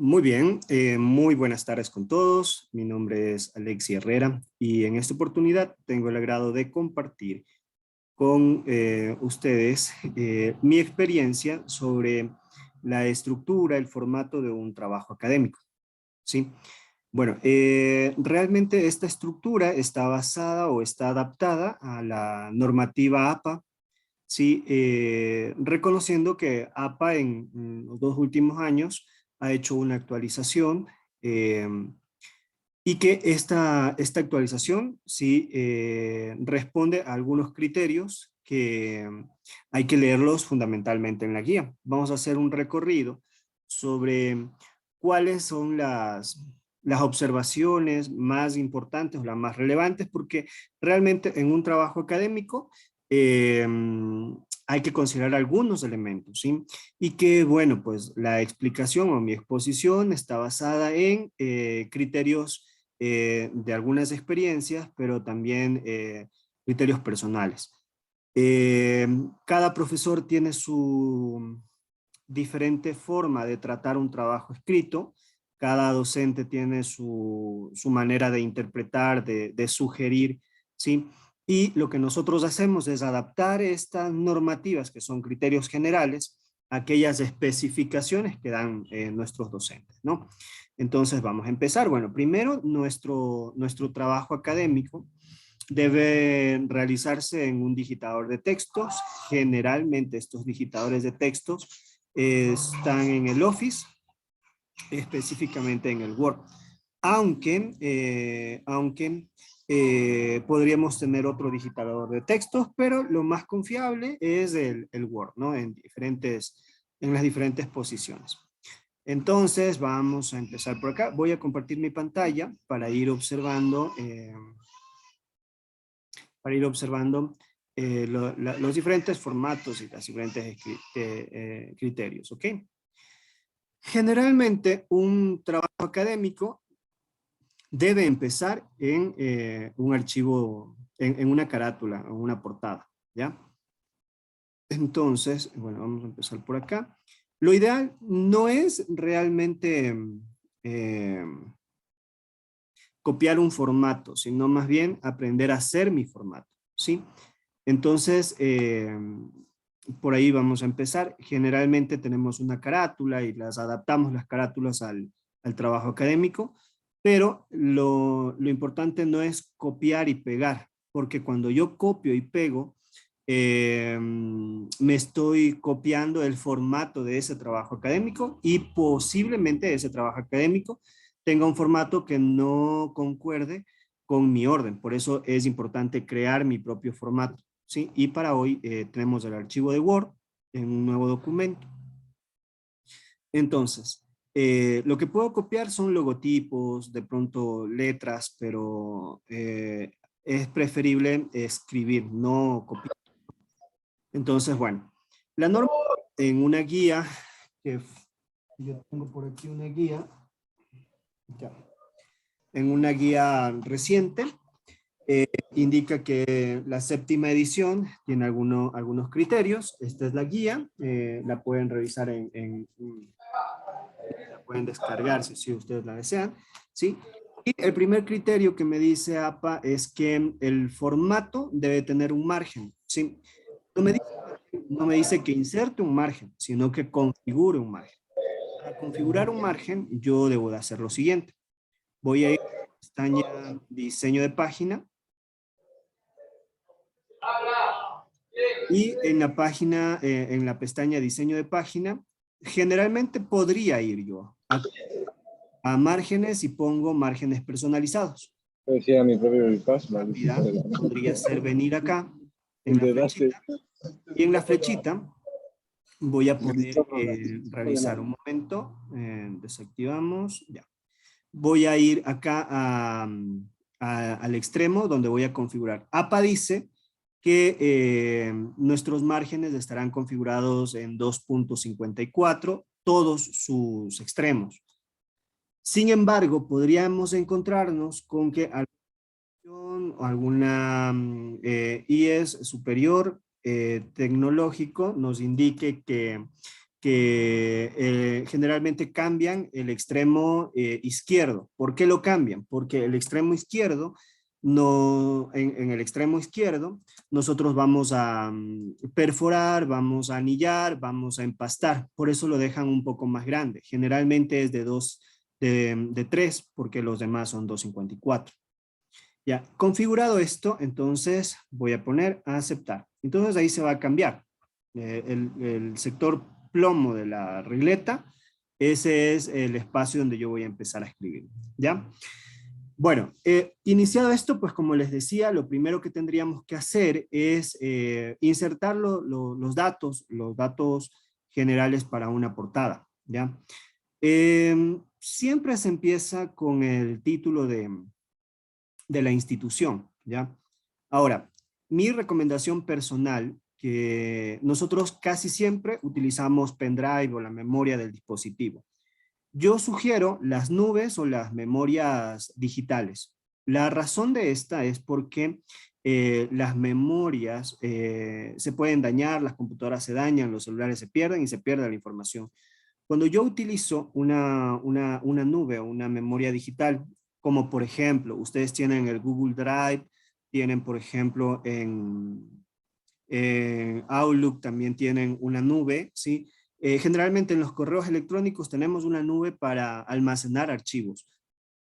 Muy bien, muy buenas tardes con todos. Mi nombre es Alexi Herrera y en esta oportunidad tengo el agrado de compartir con ustedes mi experiencia sobre la estructura, el formato de un trabajo académico. ¿Sí? Bueno, realmente esta estructura está basada o está adaptada a la normativa APA. Sí, reconociendo que APA en los 2 últimos años ha hecho una actualización eh, y que esta actualización sí responde a algunos criterios que hay que leerlos fundamentalmente en la guía. Vamos a hacer un recorrido sobre cuáles son las observaciones más importantes o las más relevantes, porque realmente en un trabajo académico eh, hay que considerar algunos elementos, ¿sí? Y que, bueno, pues la explicación o mi exposición está basada en criterios de algunas experiencias, pero también criterios personales. Cada profesor tiene su diferente forma de tratar un trabajo escrito, cada docente tiene su manera de interpretar, de sugerir, ¿sí? Y lo que nosotros hacemos es adaptar estas normativas, que son criterios generales, a aquellas especificaciones que dan nuestros docentes, ¿no? Entonces vamos a empezar. Bueno, primero nuestro trabajo académico debe realizarse en un digitador de textos. Generalmente estos digitadores de textos están en el Office, específicamente en el Word. Aunque podríamos tener otro digitador de textos, pero lo más confiable es el Word, ¿no? En las diferentes posiciones. Entonces, vamos a empezar por acá. Voy a compartir mi pantalla para ir observando los diferentes formatos y los diferentes criterios, ¿ok? Generalmente, un trabajo académico debe empezar en un archivo, en una carátula, en una portada, ¿ya? Entonces, bueno, vamos a empezar por acá. Lo ideal no es realmente eh, copiar un formato, sino más bien aprender a hacer mi formato, ¿sí? Entonces, por ahí vamos a empezar. Generalmente tenemos una carátula y las adaptamos las carátulas al trabajo académico, pero lo importante no es copiar y pegar, porque cuando yo copio y pego, me estoy copiando el formato de ese trabajo académico y posiblemente ese trabajo académico tenga un formato que no concuerde con mi orden. Por eso es importante crear mi propio formato, ¿sí? Y para hoy tenemos el archivo de Word en un nuevo documento. Entonces, lo que puedo copiar son logotipos, de pronto letras, pero es preferible escribir, no copiar. Entonces, bueno, la norma en una guía, que yo tengo por aquí una guía, ya, en una guía reciente, indica que la 7ª edición tiene algunos criterios. Esta es la guía, la pueden revisar la pueden descargar si ustedes la desean, ¿sí? Y el primer criterio que me dice APA es que el formato debe tener un margen, ¿sí? No me dice que inserte un margen, sino que configure un margen. Para configurar un margen, yo debo de hacer lo siguiente. Voy a ir a la pestaña diseño de página y en la pestaña diseño de página, generalmente podría ir yo a márgenes y pongo márgenes personalizados. Decía mi propio bypass, Mira, podría ser venir acá en la flechita y en la flechita voy a poder realizar un momento, desactivamos, ya. Voy a ir acá al extremo donde voy a configurar. APA dice que nuestros márgenes estarán configurados en 2.54, todos sus extremos. Sin embargo, podríamos encontrarnos con que alguna IES superior tecnológico nos indique que que generalmente cambian el extremo izquierdo. ¿Por qué lo cambian? Porque el extremo izquierdo, en el extremo izquierdo, nosotros vamos a perforar, vamos a anillar, vamos a empastar. Por eso lo dejan un poco más grande. Generalmente es de 3, porque los demás son 2.54. Ya, configurado esto, entonces voy a poner a aceptar. Entonces ahí se va a cambiar. El sector plomo de la regleta, ese es el espacio donde yo voy a empezar a escribir. ¿Ya? Bueno, iniciado esto, pues como les decía, lo primero que tendríamos que hacer es insertar los datos generales para una portada. ¿Ya? Siempre se empieza con el título de la institución, ¿ya? Ahora, mi recomendación personal, que nosotros casi siempre utilizamos pendrive o la memoria del dispositivo. Yo sugiero las nubes o las memorias digitales. La razón de esta es porque las memorias se pueden dañar, las computadoras se dañan, los celulares se pierden y se pierde la información. Cuando yo utilizo una nube o una memoria digital, como por ejemplo, ustedes tienen el Google Drive, tienen por ejemplo en Outlook también tienen una nube, ¿sí? Generalmente en los correos electrónicos tenemos una nube para almacenar archivos.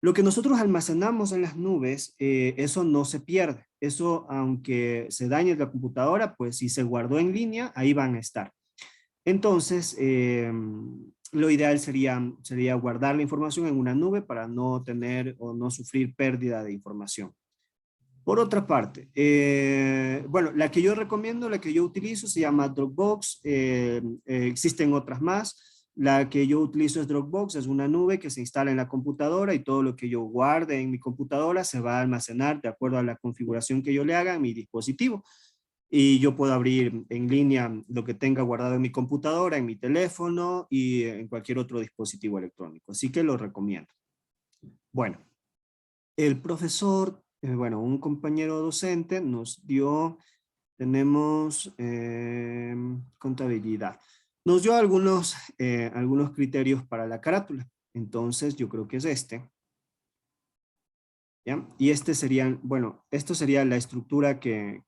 Lo que nosotros almacenamos en las nubes, eso no se pierde. Eso, aunque se dañe la computadora, pues si se guardó en línea, ahí van a estar. Entonces, lo ideal sería guardar la información en una nube para no tener o no sufrir pérdida de información. Por otra parte, bueno, la que yo recomiendo, la que yo utilizo se llama Dropbox, existen otras más. La que yo utilizo es Dropbox, es una nube que se instala en la computadora y todo lo que yo guarde en mi computadora se va a almacenar de acuerdo a la configuración que yo le haga en mi dispositivo. Y yo puedo abrir en línea lo que tenga guardado en mi computadora, en mi teléfono y en cualquier otro dispositivo electrónico. Así que lo recomiendo. Bueno, el profesor, bueno, un compañero docente nos dio, tenemos contabilidad. Nos dio algunos criterios para la carátula. Entonces yo creo que es este. ¿Ya? Y este serían, bueno, esto sería la estructura que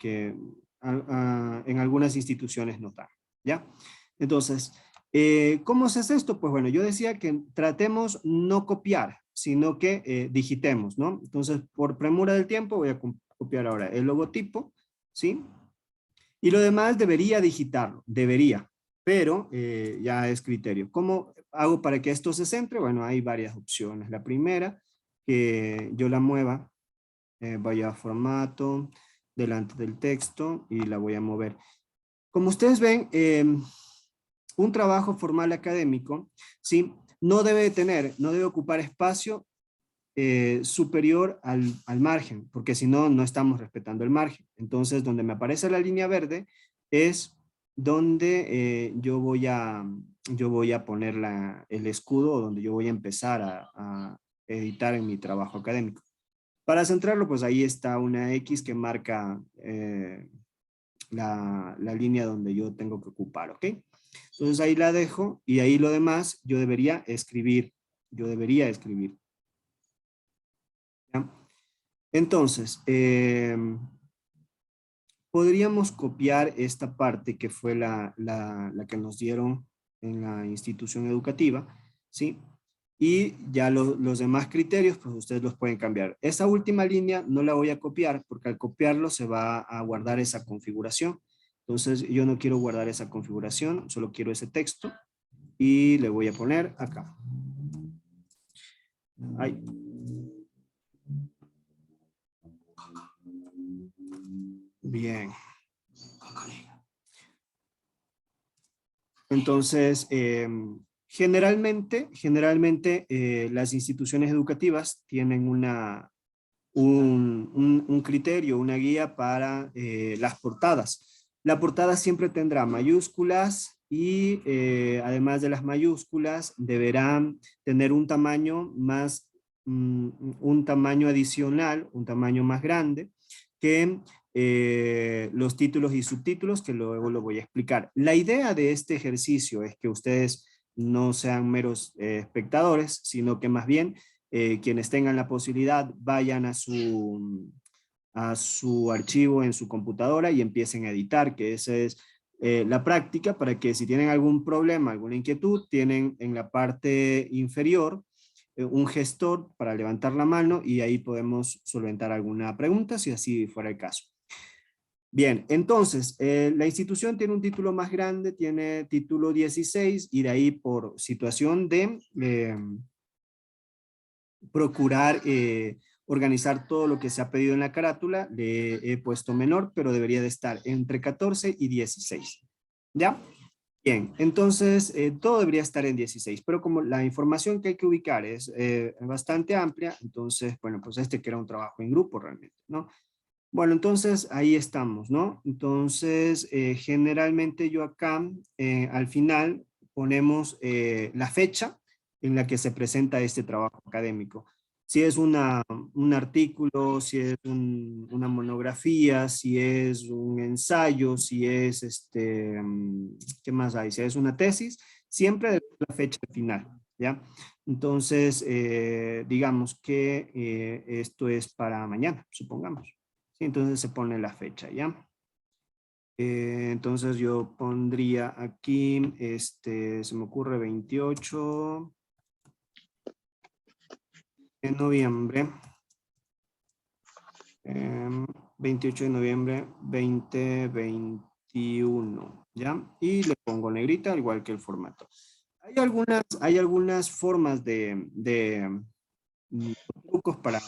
en algunas instituciones nos dan, ¿ya? Entonces, ¿cómo se hace esto? Pues bueno, yo decía que tratemos no copiar, sino que digitemos, ¿no? Entonces, por premura del tiempo, voy a copiar ahora el logotipo, ¿sí? Y lo demás debería digitarlo, debería, pero ya es criterio. ¿Cómo hago para que esto se centre? Bueno, hay varias opciones. La primera, que yo la mueva, vaya a formato, delante del texto y la voy a mover. Como ustedes ven, un trabajo formal académico, ¿sí? No debe ocupar espacio superior al margen, porque si no, no estamos respetando el margen. Entonces, donde me aparece la línea verde es donde yo voy a poner el escudo, donde yo voy a empezar a editar en mi trabajo académico. Para centrarlo, pues ahí está una X que marca la línea donde yo tengo que ocupar, ¿ok? Entonces ahí la dejo y ahí lo demás yo debería escribir. ¿Ya? Entonces, podríamos copiar esta parte que fue la que nos dieron en la institución educativa, ¿sí? Y ya los demás criterios, pues ustedes los pueden cambiar. Esa última línea no la voy a copiar porque al copiarlo se va a guardar esa configuración. Entonces yo no quiero guardar esa configuración, solo quiero ese texto y le voy a poner acá. Ahí. Bien. Entonces, generalmente las instituciones educativas tienen un criterio, una guía para las portadas. La portada siempre tendrá mayúsculas y además de las mayúsculas deberán tener un tamaño un tamaño adicional, un tamaño más grande, que los títulos y subtítulos, que luego lo voy a explicar. La idea de este ejercicio es que ustedes no sean meros espectadores, sino que más bien quienes tengan la posibilidad vayan a su archivo en su computadora y empiecen a editar, que esa es la práctica, para que si tienen algún problema, alguna inquietud, tienen en la parte inferior un gestor para levantar la mano y ahí podemos solventar alguna pregunta si así fuera el caso. Bien, entonces, la institución tiene un título más grande, tiene título 16 y de ahí por situación de procurar organizar todo lo que se ha pedido en la carátula, le he puesto menor, pero debería de estar entre 14 y 16. ¿Ya? Bien, entonces todo debería estar en 16, pero como la información que hay que ubicar es bastante amplia, entonces, bueno, pues este que era un trabajo en grupo realmente, ¿no? Bueno, entonces ahí estamos, ¿no? Entonces, generalmente yo acá, al final, ponemos la fecha en la que se presenta este trabajo académico. Si es un artículo, si es una monografía, si es un ensayo, si es, ¿qué más hay? Si es una tesis, siempre la fecha final, ¿ya? Entonces, digamos que esto es para mañana, supongamos. Sí, entonces se pone la fecha, ¿ya? Entonces yo pondría aquí, se me ocurre 28 de noviembre, 28 de noviembre 2021, ¿ya? Y le pongo negrita, al igual que el formato. Hay algunas formas de trucos para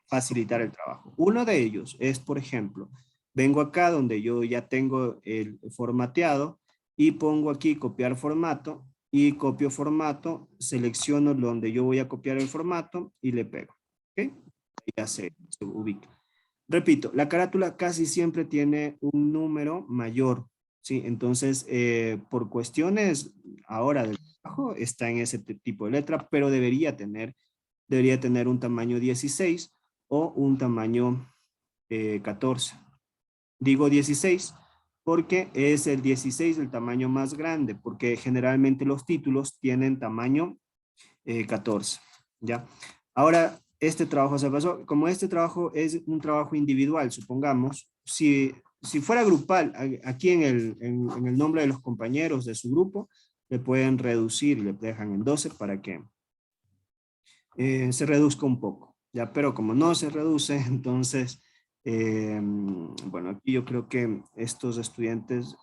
facilitar el trabajo. Uno de ellos es, por ejemplo, vengo acá donde yo ya tengo el formateado y pongo aquí copiar formato y copio formato, selecciono donde yo voy a copiar el formato y le pego. ¿Ok? Ya se ubica. Repito, la carátula casi siempre tiene un número mayor, ¿sí? Entonces, por cuestiones ahora del trabajo, está en ese tipo de letra, pero debería tener un tamaño 16 o un tamaño 14. Digo 16 porque es el 16 el tamaño más grande, porque generalmente los títulos tienen tamaño 14, ¿ya? Ahora, este trabajo se pasó, como este trabajo es un trabajo individual, supongamos, si fuera grupal, aquí en el nombre de los compañeros de su grupo, le pueden reducir, le dejan en 12 para que se reduzca un poco, ¿ya? Pero como no se reduce, entonces, bueno, aquí yo creo que estos estudiantes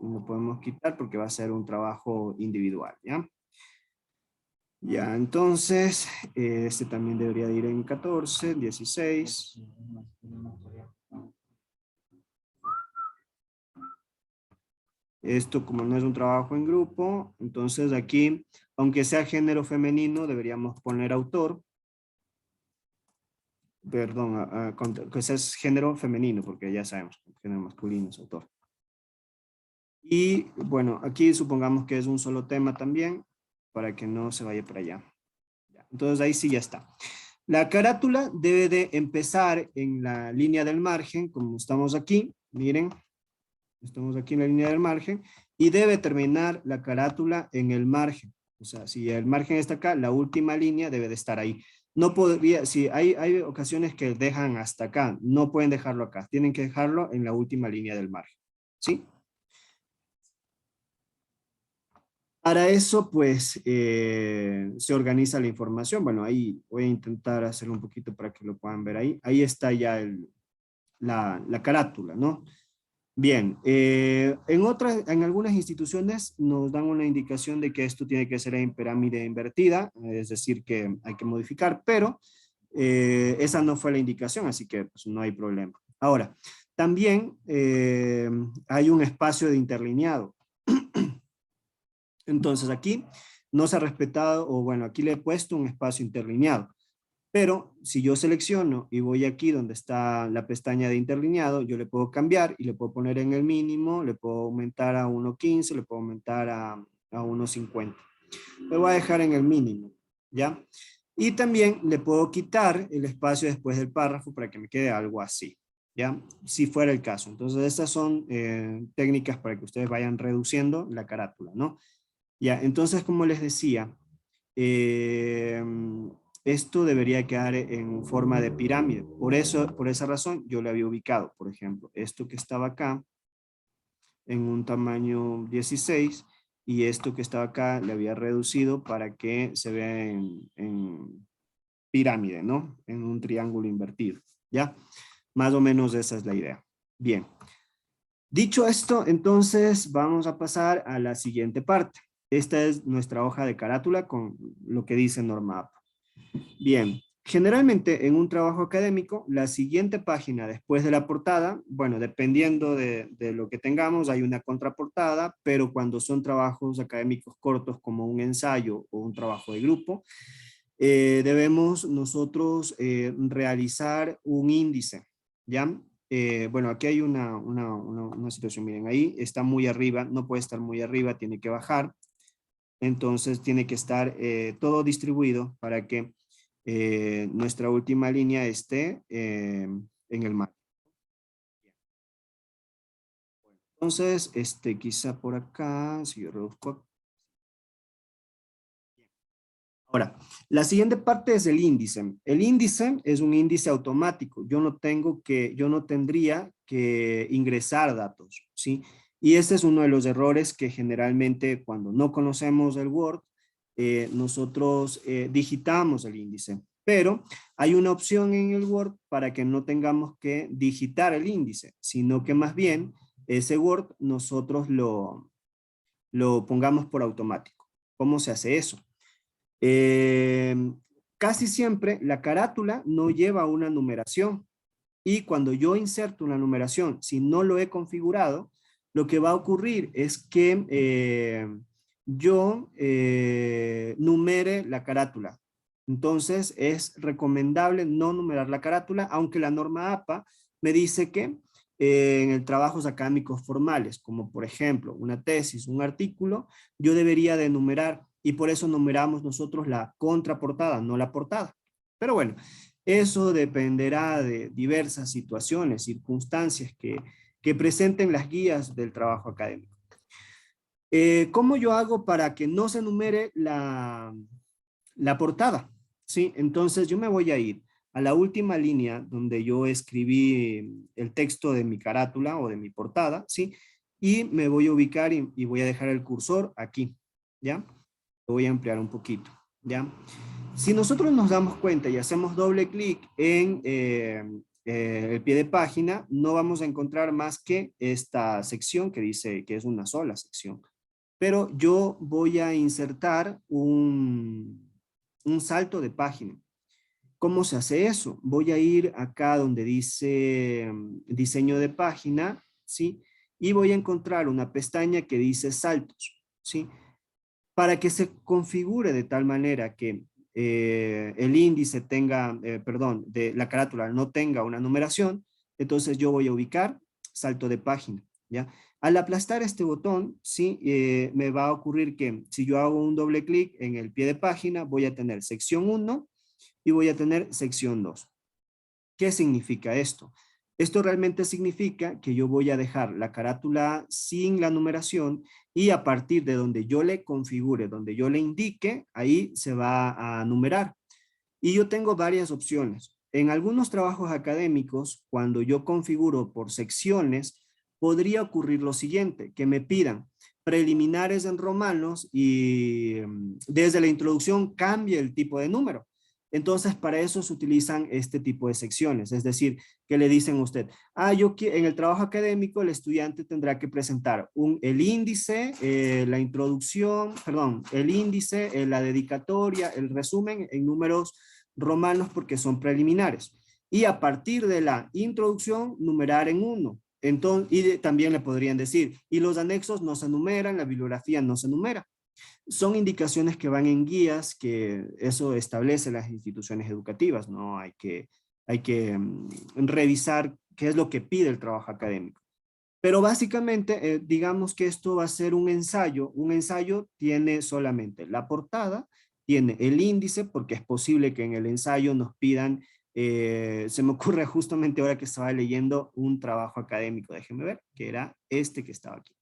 no podemos quitar porque va a ser un trabajo individual, ¿ya? Ya, entonces, este también debería de ir en 14, 16. Esto como no es un trabajo en grupo, entonces aquí, aunque sea género femenino, deberíamos poner autor. Perdón, que ese es género femenino, porque ya sabemos, género masculino es autor. Y bueno, aquí supongamos que es un solo tema también, para que no se vaya para allá. Entonces ahí sí ya está. La carátula debe de empezar en la línea del margen, como estamos aquí, miren, estamos aquí en la línea del margen, y debe terminar la carátula en el margen. O sea, si el margen está acá, la última línea debe de estar ahí. No podría, si hay ocasiones que dejan hasta acá, no pueden dejarlo acá, tienen que dejarlo en la última línea del margen. ¿Sí? Para eso, pues, se organiza la información. Bueno, ahí voy a intentar hacerlo un poquito para que lo puedan ver ahí. Ahí está ya la carátula, ¿no? Bien, en algunas instituciones nos dan una indicación de que esto tiene que ser en pirámide invertida, es decir, que hay que modificar, pero esa no fue la indicación, así que pues, no hay problema. Ahora, también hay un espacio de interlineado. Entonces aquí no se ha respetado, o bueno, aquí le he puesto un espacio interlineado. Pero si yo selecciono y voy aquí donde está la pestaña de interlineado, yo le puedo cambiar y le puedo poner en el mínimo, le puedo aumentar a 1.15, le puedo aumentar a 1.50. Le voy a dejar en el mínimo, ¿ya? Y también le puedo quitar el espacio después del párrafo para que me quede algo así, ¿ya? Si fuera el caso. Entonces, estas son técnicas para que ustedes vayan reduciendo la carátula, ¿no? Ya, entonces, como les decía, eh, esto debería quedar en forma de pirámide. Por eso, por esa razón, yo lo había ubicado, por ejemplo, esto que estaba acá en un tamaño 16 y esto que estaba acá le había reducido para que se vea en pirámide, ¿no? En un triángulo invertido, ¿ya? Más o menos esa es la idea. Bien. Dicho esto, entonces vamos a pasar a la siguiente parte. Esta es nuestra hoja de carátula con lo que dice Norma APA. Bien, generalmente en un trabajo académico, la siguiente página después de la portada, bueno, dependiendo de lo que tengamos, hay una contraportada, pero cuando son trabajos académicos cortos como un ensayo o un trabajo de grupo, debemos nosotros realizar un índice, ¿ya? Bueno, aquí hay una situación, miren, ahí está muy arriba, no puede estar muy arriba, tiene que bajar, entonces tiene que estar todo distribuido para que nuestra última línea esté en el marco. Entonces, quizá por acá, si yo reduzco. Ahora, la siguiente parte es el índice. El índice es un índice automático. Yo no tendría que ingresar datos, ¿sí? Y este es uno de los errores que generalmente cuando no conocemos el Word, nosotros digitamos el índice. Pero hay una opción en el Word para que no tengamos que digitar el índice, sino que más bien ese Word nosotros lo pongamos por automático. ¿Cómo se hace eso? Eh, Casi siempre la carátula no lleva una numeración y cuando yo inserto una numeración, si no lo he configurado, lo que va a ocurrir es que yo numere la carátula. Entonces es recomendable no numerar la carátula, aunque la norma APA me dice que en trabajos académicos formales, como por ejemplo una tesis, un artículo, yo debería de numerar y por eso numeramos nosotros la contraportada, no la portada. Pero bueno, eso dependerá de diversas situaciones, circunstancias que presenten las guías del trabajo académico. ¿Cómo yo hago para que no se numere la portada? ¿Sí? Entonces yo me voy a ir a la última línea donde yo escribí el texto de mi carátula o de mi portada, ¿sí? Y me voy a ubicar y voy a dejar el cursor aquí, ¿ya? Lo voy a ampliar un poquito, ¿ya? Si nosotros nos damos cuenta y hacemos doble clic en el pie de página, no vamos a encontrar más que esta sección que dice que es una sola sección. Pero yo voy a insertar un salto de página. ¿Cómo se hace eso? Voy a ir acá donde dice diseño de página, ¿sí? Y voy a encontrar una pestaña que dice saltos, ¿sí? Para que se configure de tal manera que el índice tenga, perdón, de la carátula no tenga una numeración, entonces yo voy a ubicar salto de página, ¿ya? Al aplastar este botón, sí, me va a ocurrir que si yo hago un doble clic en el pie de página, voy a tener sección 1 y voy a tener sección 2. ¿Qué significa esto? Esto realmente significa que yo voy a dejar la carátula sin la numeración y a partir de donde yo le configure, donde yo le indique, ahí se va a numerar. Y yo tengo varias opciones. En algunos trabajos académicos, cuando yo configuro por secciones, podría ocurrir lo siguiente, que me pidan preliminares en romanos y desde la introducción cambie el tipo de número. Entonces, para eso se utilizan este tipo de secciones, es decir, que le dicen a usted, en el trabajo académico el estudiante tendrá que presentar el índice, la introducción, perdón, el índice, la dedicatoria, el resumen en números romanos porque son preliminares. Y a partir de la introducción, numerar en 1. Entonces, también le podrían decir, y los anexos no se numeran, la bibliografía no se numera. Son indicaciones que van en guías, que eso establece las instituciones educativas, ¿no? Hay que revisar qué es lo que pide el trabajo académico. Pero básicamente, digamos que esto va a ser un ensayo. Un ensayo tiene solamente la portada, tiene el índice, porque es posible que en el ensayo nos pidan Se me ocurre justamente ahora que estaba leyendo un trabajo académico, déjenme ver, que era este que estaba aquí.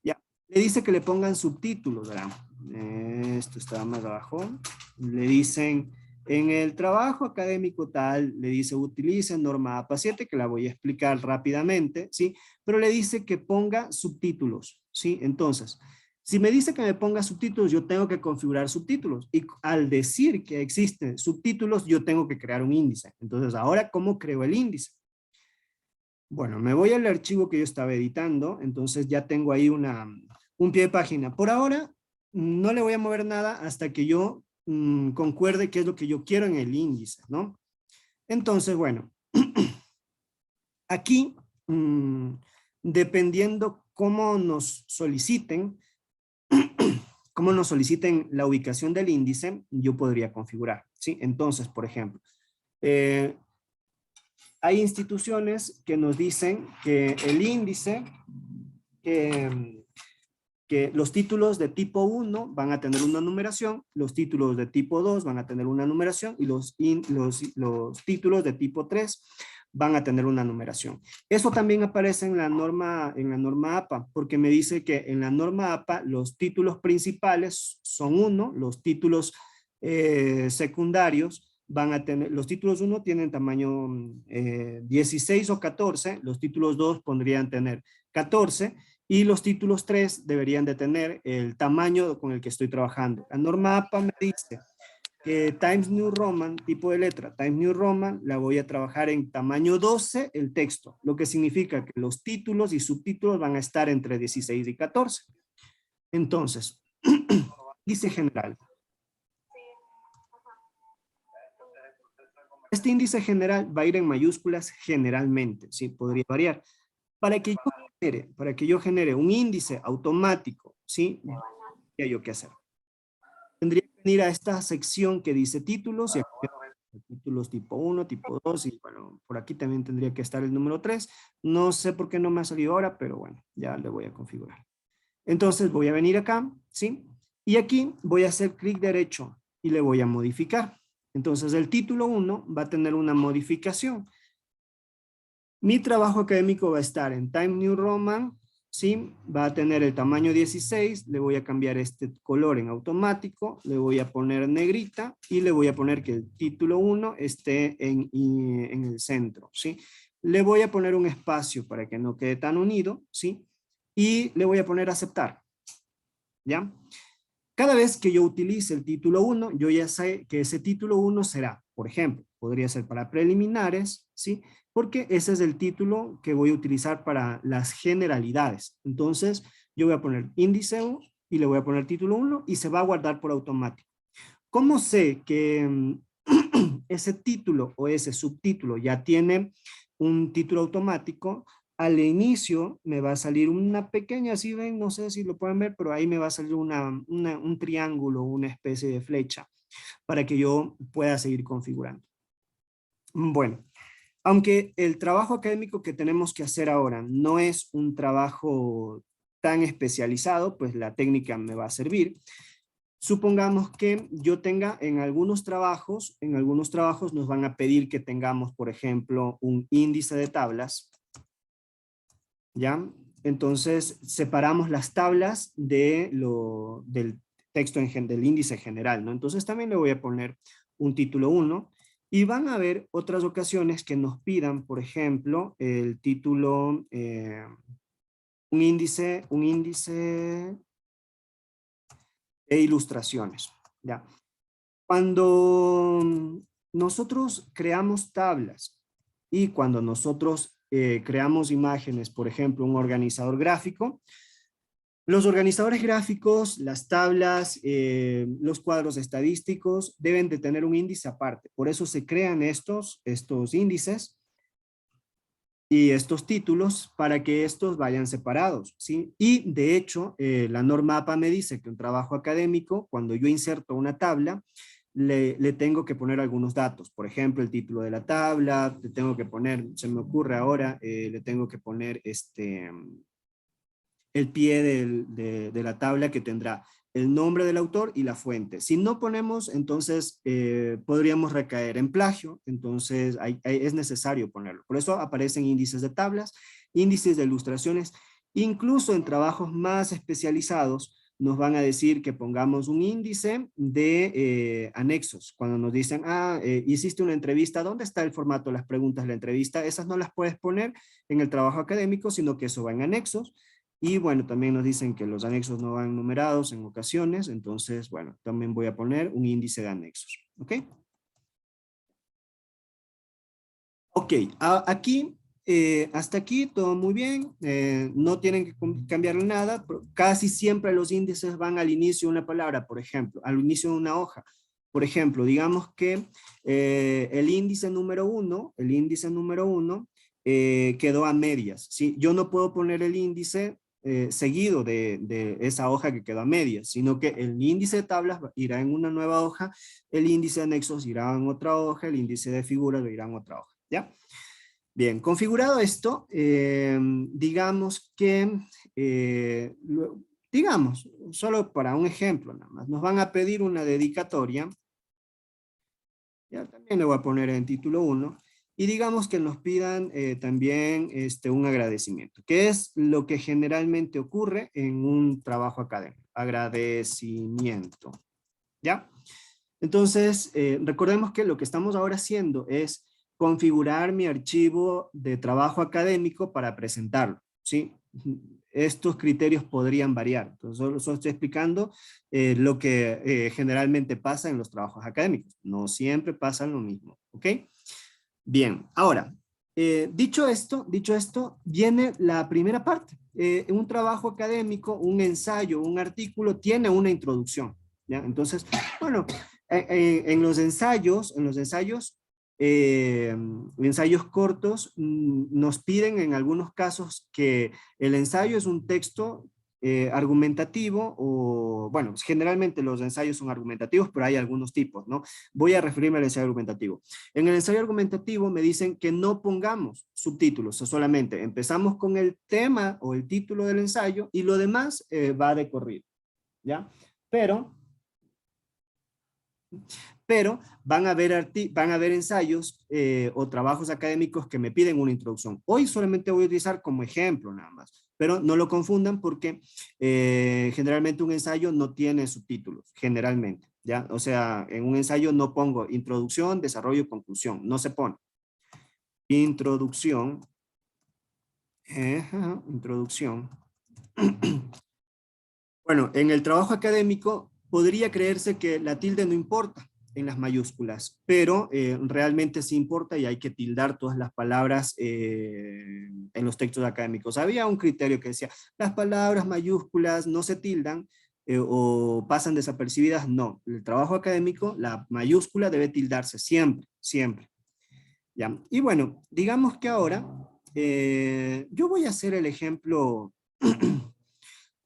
Ya, le dice que le pongan subtítulos, ¿verdad? Esto estaba más abajo. Le dicen, en el trabajo académico tal, le dice, utilicen norma APA 7, que la voy a explicar rápidamente, ¿sí? Pero le dice que ponga subtítulos, ¿sí? Entonces, si me dice que me ponga subtítulos, yo tengo que configurar subtítulos. Y al decir que existen subtítulos, yo tengo que crear un índice. Entonces, ahora, ¿cómo creo el índice? Bueno, me voy al archivo que yo estaba editando, entonces ya tengo ahí un pie de página. Por ahora, no le voy a mover nada hasta que yo concuerde qué es lo que yo quiero en el índice, ¿no? Entonces, bueno, aquí, dependiendo cómo nos soliciten la ubicación del índice, yo podría configurar, ¿sí? Entonces, por ejemplo, hay instituciones que nos dicen que el índice, que los títulos de tipo 1 van a tener una numeración, los títulos de tipo 2 van a tener una numeración y los títulos de tipo 3 van a tener una numeración. Eso también aparece en la norma APA, porque me dice que en la norma APA los títulos principales son 1, los títulos secundarios van a tener, los títulos 1 tienen tamaño 16 o 14, los títulos 2 podrían tener 14, y los títulos 3 deberían de tener el tamaño con el que estoy trabajando. La norma APA me dice que Times New Roman, tipo de letra, Times New Roman, la voy a trabajar en tamaño 12 el texto, lo que significa que los títulos y subtítulos van a estar entre 16 y 14. Entonces, índice general. Este índice general va a ir en mayúsculas generalmente, ¿sí? Podría variar. Para que yo genere un índice automático, ¿sí? ¿Qué hay yo que hacer? Tendría que venir a esta sección que dice títulos, y aquí títulos tipo 1, tipo 2, y bueno, por aquí también tendría que estar el número 3. No sé por qué no me ha salido ahora, pero bueno, ya le voy a configurar. Entonces voy a venir acá, ¿sí? Y aquí voy a hacer clic derecho y le voy a modificar. Entonces el título 1 va a tener una modificación. Mi trabajo académico va a estar en Times New Roman, ¿sí? Va a tener el tamaño 16, le voy a cambiar este color en automático, le voy a poner negrita y le voy a poner que el título 1 esté en el centro, ¿sí? Le voy a poner un espacio para que no quede tan unido, ¿sí? Y le voy a poner aceptar, ¿ya? Cada vez que yo utilice el título 1, yo ya sé que ese título 1 será, por ejemplo, podría ser para preliminares, ¿sí? Porque ese es el título que voy a utilizar para las generalidades. Entonces, yo voy a poner índice 1 y le voy a poner título 1 y se va a guardar por automático. ¿Cómo sé que ese título o ese subtítulo ya tiene un título automático? Al inicio me va a salir una pequeña, si ven, no sé si lo pueden ver, pero ahí me va a salir un triángulo, una especie de flecha, para que yo pueda seguir configurando. Bueno, aunque el trabajo académico que tenemos que hacer ahora no es un trabajo tan especializado, pues la técnica me va a servir. Supongamos que yo tenga en algunos trabajos nos van a pedir que tengamos, por ejemplo, un índice de tablas, ¿ya? Entonces, separamos las tablas del texto del índice general, ¿no? Entonces, también le voy a poner un título 1 y van a haber otras ocasiones que nos pidan, por ejemplo, el título, un índice de ilustraciones, ¿ya? Cuando nosotros creamos tablas y cuando nosotros creamos imágenes, por ejemplo, un organizador gráfico, los organizadores gráficos, las tablas, los cuadros estadísticos deben de tener un índice aparte. Por eso se crean estos índices y estos títulos para que estos vayan separados, ¿sí? Y de hecho, la norma APA me dice que un trabajo académico, cuando yo inserto una tabla, le tengo que poner algunos datos. Por ejemplo, el título de la tabla, le tengo que poner, se me ocurre ahora, le tengo que poner el pie de la tabla que tendrá el nombre del autor y la fuente. Si no ponemos, entonces podríamos recaer en plagio, entonces es necesario ponerlo. Por eso aparecen índices de tablas, índices de ilustraciones, incluso en trabajos más especializados, nos van a decir que pongamos un índice de anexos. Cuando nos dicen, hiciste una entrevista, ¿dónde está el formato de las preguntas de la entrevista? Esas no las puedes poner en el trabajo académico, sino que eso va en anexos. Y bueno, también nos dicen que los anexos no van numerados en ocasiones, entonces, bueno, también voy a poner un índice de anexos. ¿Ok? Ok, aquí, hasta aquí todo muy bien, no tienen que cambiarle nada, casi siempre los índices van al inicio de una palabra, por ejemplo, al inicio de una hoja. Por ejemplo, digamos que el índice número uno quedó a medias, ¿sí? Yo no puedo poner el índice seguido de esa hoja que quedó a medias, sino que el índice de tablas irá en una nueva hoja, el índice de anexos irá en otra hoja, el índice de figuras irá en otra hoja. ¿Ya? Bien, configurado esto, digamos que, digamos, solo para un ejemplo nada más, nos van a pedir una dedicatoria, ya también le voy a poner en título 1, y digamos que nos pidan también un agradecimiento, que es lo que generalmente ocurre en un trabajo académico, agradecimiento, ¿ya? Entonces, recordemos que lo que estamos ahora haciendo es configurar mi archivo de trabajo académico para presentarlo, ¿sí? Estos criterios podrían variar. Entonces, solo estoy explicando lo que generalmente pasa en los trabajos académicos. No siempre pasa lo mismo, ¿ok? Bien, ahora, dicho esto, viene la primera parte. Un trabajo académico, un ensayo, un artículo, tiene una introducción, ¿ya? Entonces, bueno, en los ensayos, ensayos cortos, nos piden en algunos casos que el ensayo es un texto argumentativo o, bueno, generalmente los ensayos son argumentativos, pero hay algunos tipos, ¿no? Voy a referirme al ensayo argumentativo. En el ensayo argumentativo me dicen que no pongamos subtítulos, o solamente empezamos con el tema o el título del ensayo y lo demás va de corrido, ¿ya? Pero van a haber ensayos o trabajos académicos que me piden una introducción. Hoy solamente voy a utilizar como ejemplo nada más, pero no lo confundan porque generalmente un ensayo no tiene subtítulos, generalmente, ¿ya? O sea, en un ensayo no pongo introducción, desarrollo, conclusión, no se pone. Introducción, introducción. Bueno, en el trabajo académico podría creerse que la tilde no importa en las mayúsculas, pero realmente sí importa y hay que tildar todas las palabras en los textos académicos. Había un criterio que decía, las palabras mayúsculas no se tildan o pasan desapercibidas. No, el trabajo académico, la mayúscula debe tildarse siempre, siempre. ¿Ya? Y bueno, digamos que ahora yo voy a hacer el ejemplo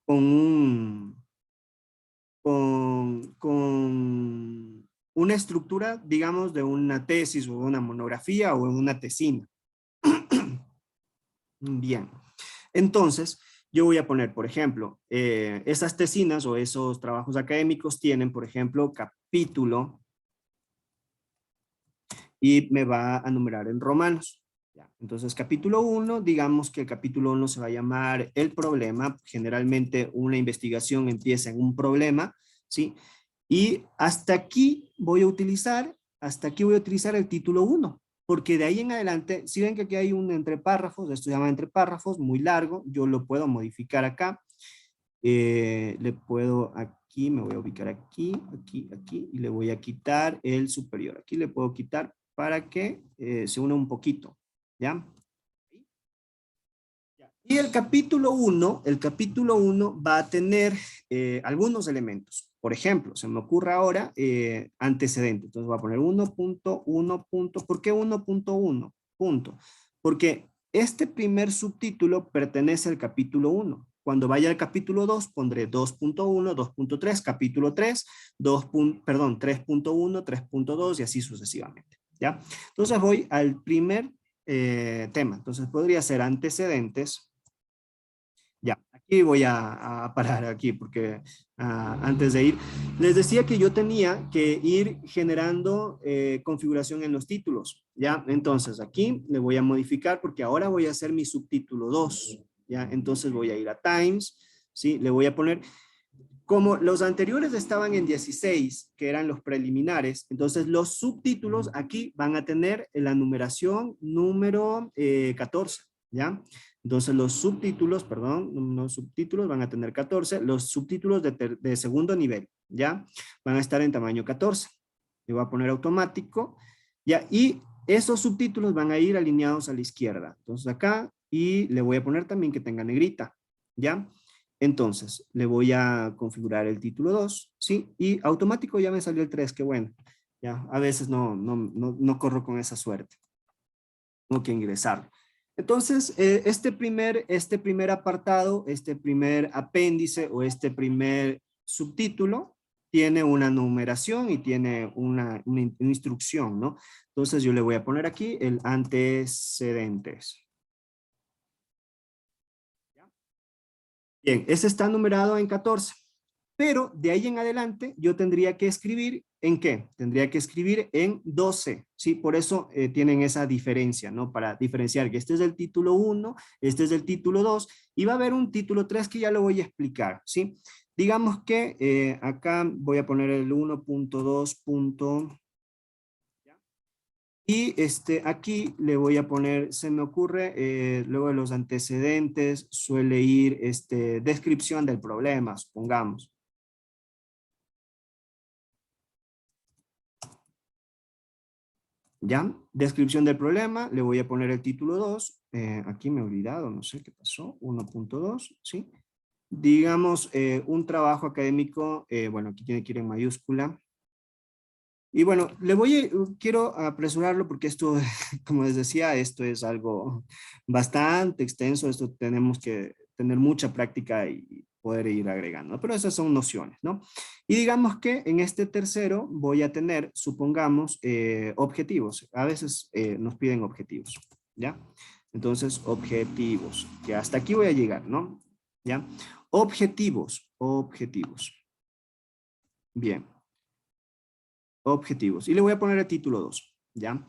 con con una estructura, digamos, de una tesis o una monografía o una tesina. Bien, entonces yo voy a poner, por ejemplo, esas tesinas o esos trabajos académicos tienen, por ejemplo, capítulo y me va a numerar en romanos. Entonces, capítulo 1, digamos que el capítulo 1 se va a llamar el problema. Generalmente una investigación empieza en un problema, ¿sí? Y hasta aquí voy a utilizar el título 1, porque de ahí en adelante, si ven que aquí hay un entre párrafos, esto se llama entre párrafos, muy largo, yo lo puedo modificar acá. Le puedo aquí, me voy a ubicar aquí, aquí, y le voy a quitar el superior. Aquí le puedo quitar para que se una un poquito, ¿ya? Y el capítulo 1 va a tener algunos elementos. Por ejemplo, se me ocurre ahora antecedente. Entonces voy a poner 1.1. ¿Por qué 1.1? Punto. Porque este primer subtítulo pertenece al capítulo 1. Cuando vaya al capítulo 2 pondré 2.1, 2.3, capítulo 3, 3.1, 3.2 y así sucesivamente. ¿Ya? Entonces voy al primer tema. Entonces podría ser antecedentes. Ya, Y voy a parar aquí porque antes de ir, les decía que yo tenía que ir generando configuración en los títulos, ¿ya? Entonces aquí le voy a modificar porque ahora voy a hacer mi subtítulo 2, ¿ya? Entonces voy a ir a Times, ¿sí? Le voy a poner, como los anteriores estaban en 16, que eran los preliminares, entonces los subtítulos aquí van a tener la numeración número 14, ¿ya? Entonces los subtítulos, perdón, los subtítulos van a tener 14, los subtítulos de segundo nivel, ¿ya? Van a estar en tamaño 14. Le voy a poner automático, ¿ya? Y esos subtítulos van a ir alineados a la izquierda. Entonces acá, y le voy a poner también que tenga negrita, ¿ya? Entonces, le voy a configurar el título 2, ¿sí? Y automático ya me salió el 3, qué bueno. Ya, a veces no corro con esa suerte. Tengo que ingresar. Entonces, este primer apartado, este primer apéndice o este primer subtítulo tiene una numeración y tiene una instrucción, ¿no? Entonces, yo le voy a poner aquí el antecedentes. Bien, ese está numerado en 14, pero de ahí en adelante yo tendría que escribir ¿en qué? Tendría que escribir en 12, ¿sí? Por eso tienen esa diferencia, ¿no? Para diferenciar que este es del título 1, este es del título 2, y va a haber un título 3 que ya lo voy a explicar, ¿sí? Digamos que acá voy a poner el 1.2. Y aquí le voy a poner, se me ocurre, luego de los antecedentes suele ir descripción del problema, supongamos. ¿Ya? Descripción del problema, le voy a poner el título 2. Aquí me he olvidado, no sé qué pasó, 1.2, ¿sí? Digamos, un trabajo académico, bueno, aquí tiene que ir en mayúscula. Y bueno, quiero apresurarlo porque esto, como les decía, esto es algo bastante extenso, esto tenemos que tener mucha práctica y poder ir agregando, ¿no? Pero esas son nociones, ¿no? Y digamos que en este tercero voy a tener, supongamos, objetivos. A veces nos piden objetivos, ¿ya? Entonces, objetivos, que hasta aquí voy a llegar, ¿no? ¿Ya? Objetivos. Bien. Objetivos. Y le voy a poner el título 2, ¿ya?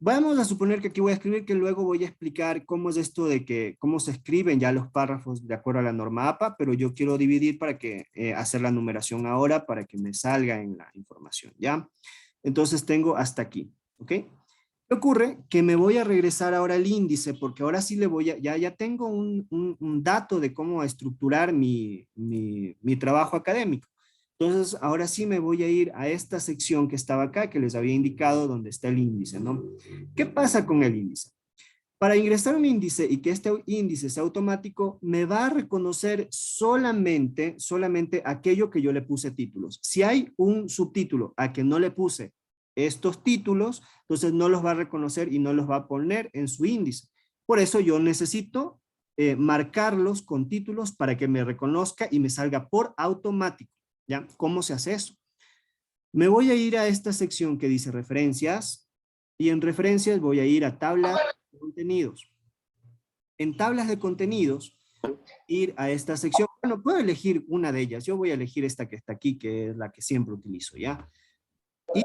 Vamos a suponer que aquí voy a escribir que luego voy a explicar cómo es esto de que, cómo se escriben ya los párrafos de acuerdo a la norma APA, pero yo quiero dividir para que, hacer la numeración ahora para que me salga en la información, ¿ya? Entonces tengo hasta aquí, ¿ok? ¿Qué ocurre? Que me voy a regresar ahora al índice, porque ahora sí le voy a, ya tengo un dato de cómo estructurar mi trabajo académico. Entonces, ahora sí me voy a ir a esta sección que estaba acá, que les había indicado donde está el índice, ¿no? ¿Qué pasa con el índice? Para ingresar un índice y que este índice sea automático, me va a reconocer solamente aquello que yo le puse títulos. Si hay un subtítulo a que no le puse estos títulos, entonces no los va a reconocer y no los va a poner en su índice. Por eso yo necesito marcarlos con títulos para que me reconozca y me salga por automático. ¿Ya? ¿Cómo se hace eso? Me voy a ir a esta sección que dice referencias y en referencias voy a ir a tabla de contenidos. En tablas de contenidos, ir a esta sección. Bueno, puedo elegir una de ellas. Yo voy a elegir esta que está aquí, que es la que siempre utilizo, ¿ya? Y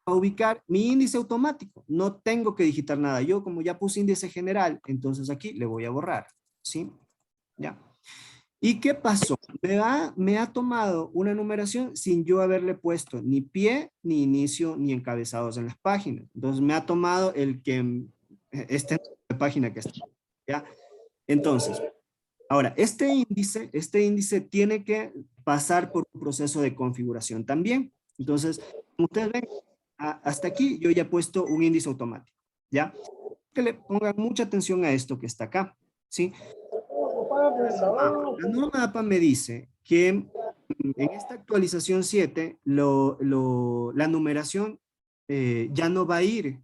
a ubicar mi índice automático. No tengo que digitar nada. Yo como ya puse índice general, entonces aquí le voy a borrar, ¿sí? ¿Ya? ¿Y qué pasó? Me ha tomado una numeración sin yo haberle puesto ni pie, ni inicio, ni encabezados en las páginas. Entonces me ha tomado esta página que está, ¿ya? Entonces, ahora, este índice tiene que pasar por un proceso de configuración también. Entonces, como ustedes ven, hasta aquí yo ya he puesto un índice automático, ¿ya? Que le pongan mucha atención a esto que está acá, ¿sí? La norma APA me dice que en esta actualización 7, la numeración ya no va a ir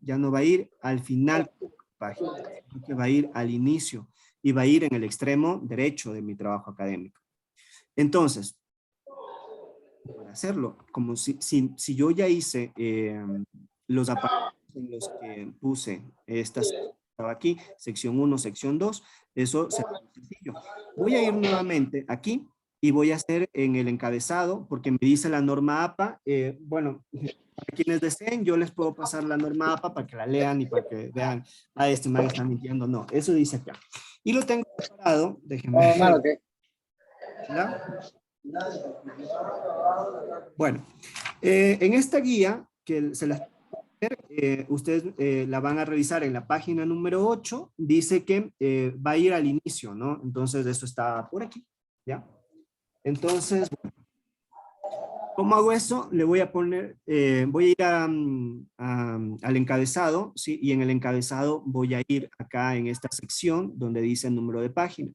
al final de la página, sino que va a ir al inicio y va a ir en el extremo derecho de mi trabajo académico. Entonces, para hacerlo, como si yo ya hice los apartados en los que puse estas estaba aquí, sección 1, sección 2, eso será muy sencillo. Voy a ir nuevamente aquí y voy a hacer en el encabezado, porque me dice la norma APA, bueno, para quienes deseen, yo les puedo pasar la norma APA para que la lean y para que vean, este man está mintiendo, no, eso dice acá. Y lo tengo preparado, déjenme Oh, ver, mano, ¿qué? ¿ya? Bueno, en esta guía, que se las ustedes la van a revisar en la página número 8, dice que va a ir al inicio, ¿no? Entonces, esto está por aquí, ¿ya? Entonces, bueno, ¿cómo hago eso? Le voy a poner, voy a ir al encabezado, ¿sí? Y en el encabezado voy a ir acá en esta sección donde dice número de página.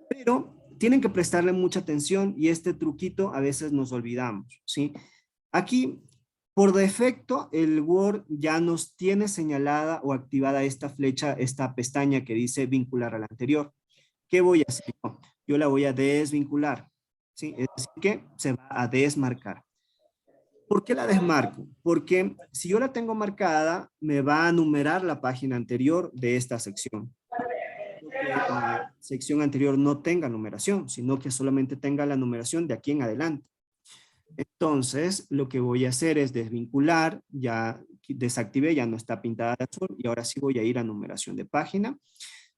Pero tienen que prestarle mucha atención y este truquito a veces nos olvidamos, ¿sí? Aquí, por defecto, el Word ya nos tiene señalada o activada esta flecha, esta pestaña que dice vincular a la anterior. ¿Qué voy a hacer? Yo la voy a desvincular, ¿sí? Es decir, que se va a desmarcar. ¿Por qué la desmarco? Porque si yo la tengo marcada, me va a numerar la página anterior de esta sección. Que la sección anterior no tenga numeración, sino que solamente tenga la numeración de aquí en adelante. Entonces, lo que voy a hacer es desvincular, ya desactivé, ya no está pintada de azul, y ahora sí voy a ir a numeración de página.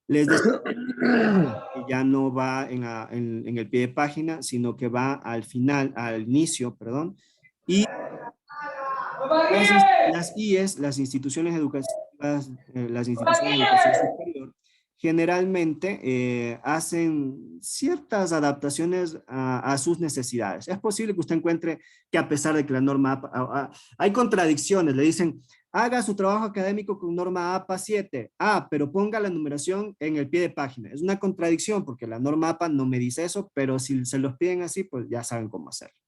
Les decía que ya no va en el pie de página, sino que va al final, al inicio, perdón, y las IES, las instituciones educativas, las instituciones de educación superior, generalmente hacen ciertas adaptaciones a sus necesidades. Es posible que usted encuentre que a pesar de que la norma APA, hay contradicciones, le dicen, haga su trabajo académico con norma APA 7, pero ponga la numeración en el pie de página. Es una contradicción porque la norma APA no me dice eso, pero si se los piden así, pues ya saben cómo hacerlo.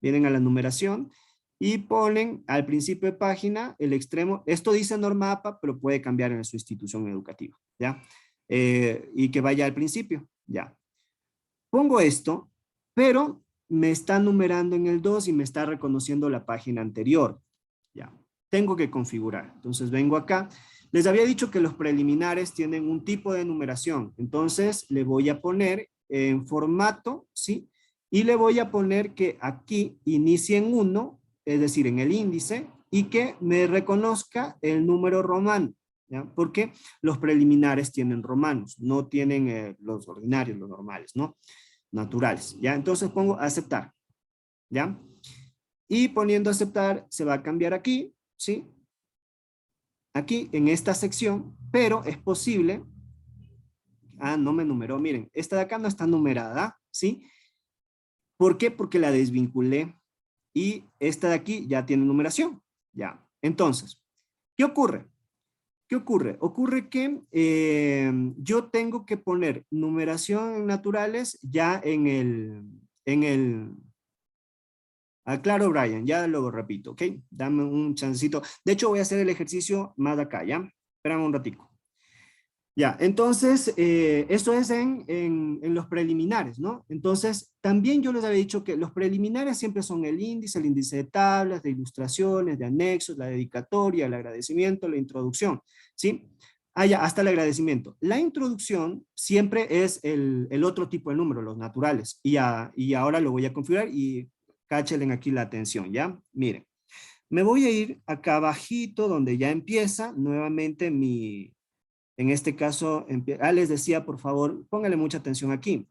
Vienen a la numeración y ponen al principio de página el extremo. Esto dice norma APA, pero puede cambiar en su institución educativa, ¿ya? Y que vaya al principio, ¿ya? Pongo esto, pero me está numerando en el 2 y me está reconociendo la página anterior, ¿ya? Tengo que configurar. Entonces vengo acá. Les había dicho que los preliminares tienen un tipo de numeración. Entonces le voy a poner en formato, ¿sí? Y le voy a poner que aquí inicie en 1, es decir, en el índice, y que me reconozca el número romano, ¿ya? Porque los preliminares tienen romanos, no tienen los ordinarios, los normales, ¿no? Naturales, ¿ya? Entonces pongo aceptar, ¿ya? Y poniendo aceptar se va a cambiar aquí, ¿sí? Aquí en esta sección, pero es posible, no me numeró, miren, esta de acá no está numerada, ¿sí? ¿Por qué? Porque la desvinculé y esta de aquí ya tiene numeración, ¿ya? Entonces, ¿qué ocurre? ¿Qué ocurre? Ocurre que yo tengo que poner numeración en naturales ya claro, Brian, ya lo repito, ¿ok? Dame un chancito. De hecho, voy a hacer el ejercicio más de acá, ¿ya? Espérame un ratico. Ya, entonces, esto es en los preliminares, ¿no? Entonces, también yo les había dicho que los preliminares siempre son el índice de tablas, de ilustraciones, de anexos, la dedicatoria, el agradecimiento, la introducción, ¿sí? Ya, hasta el agradecimiento. La introducción siempre es el otro tipo de número, los naturales, y ahora lo voy a configurar y cáchelen aquí la atención, ¿ya? Miren, me voy a ir acá abajito donde ya empieza nuevamente en este caso, les decía, por favor, póngale mucha atención aquí.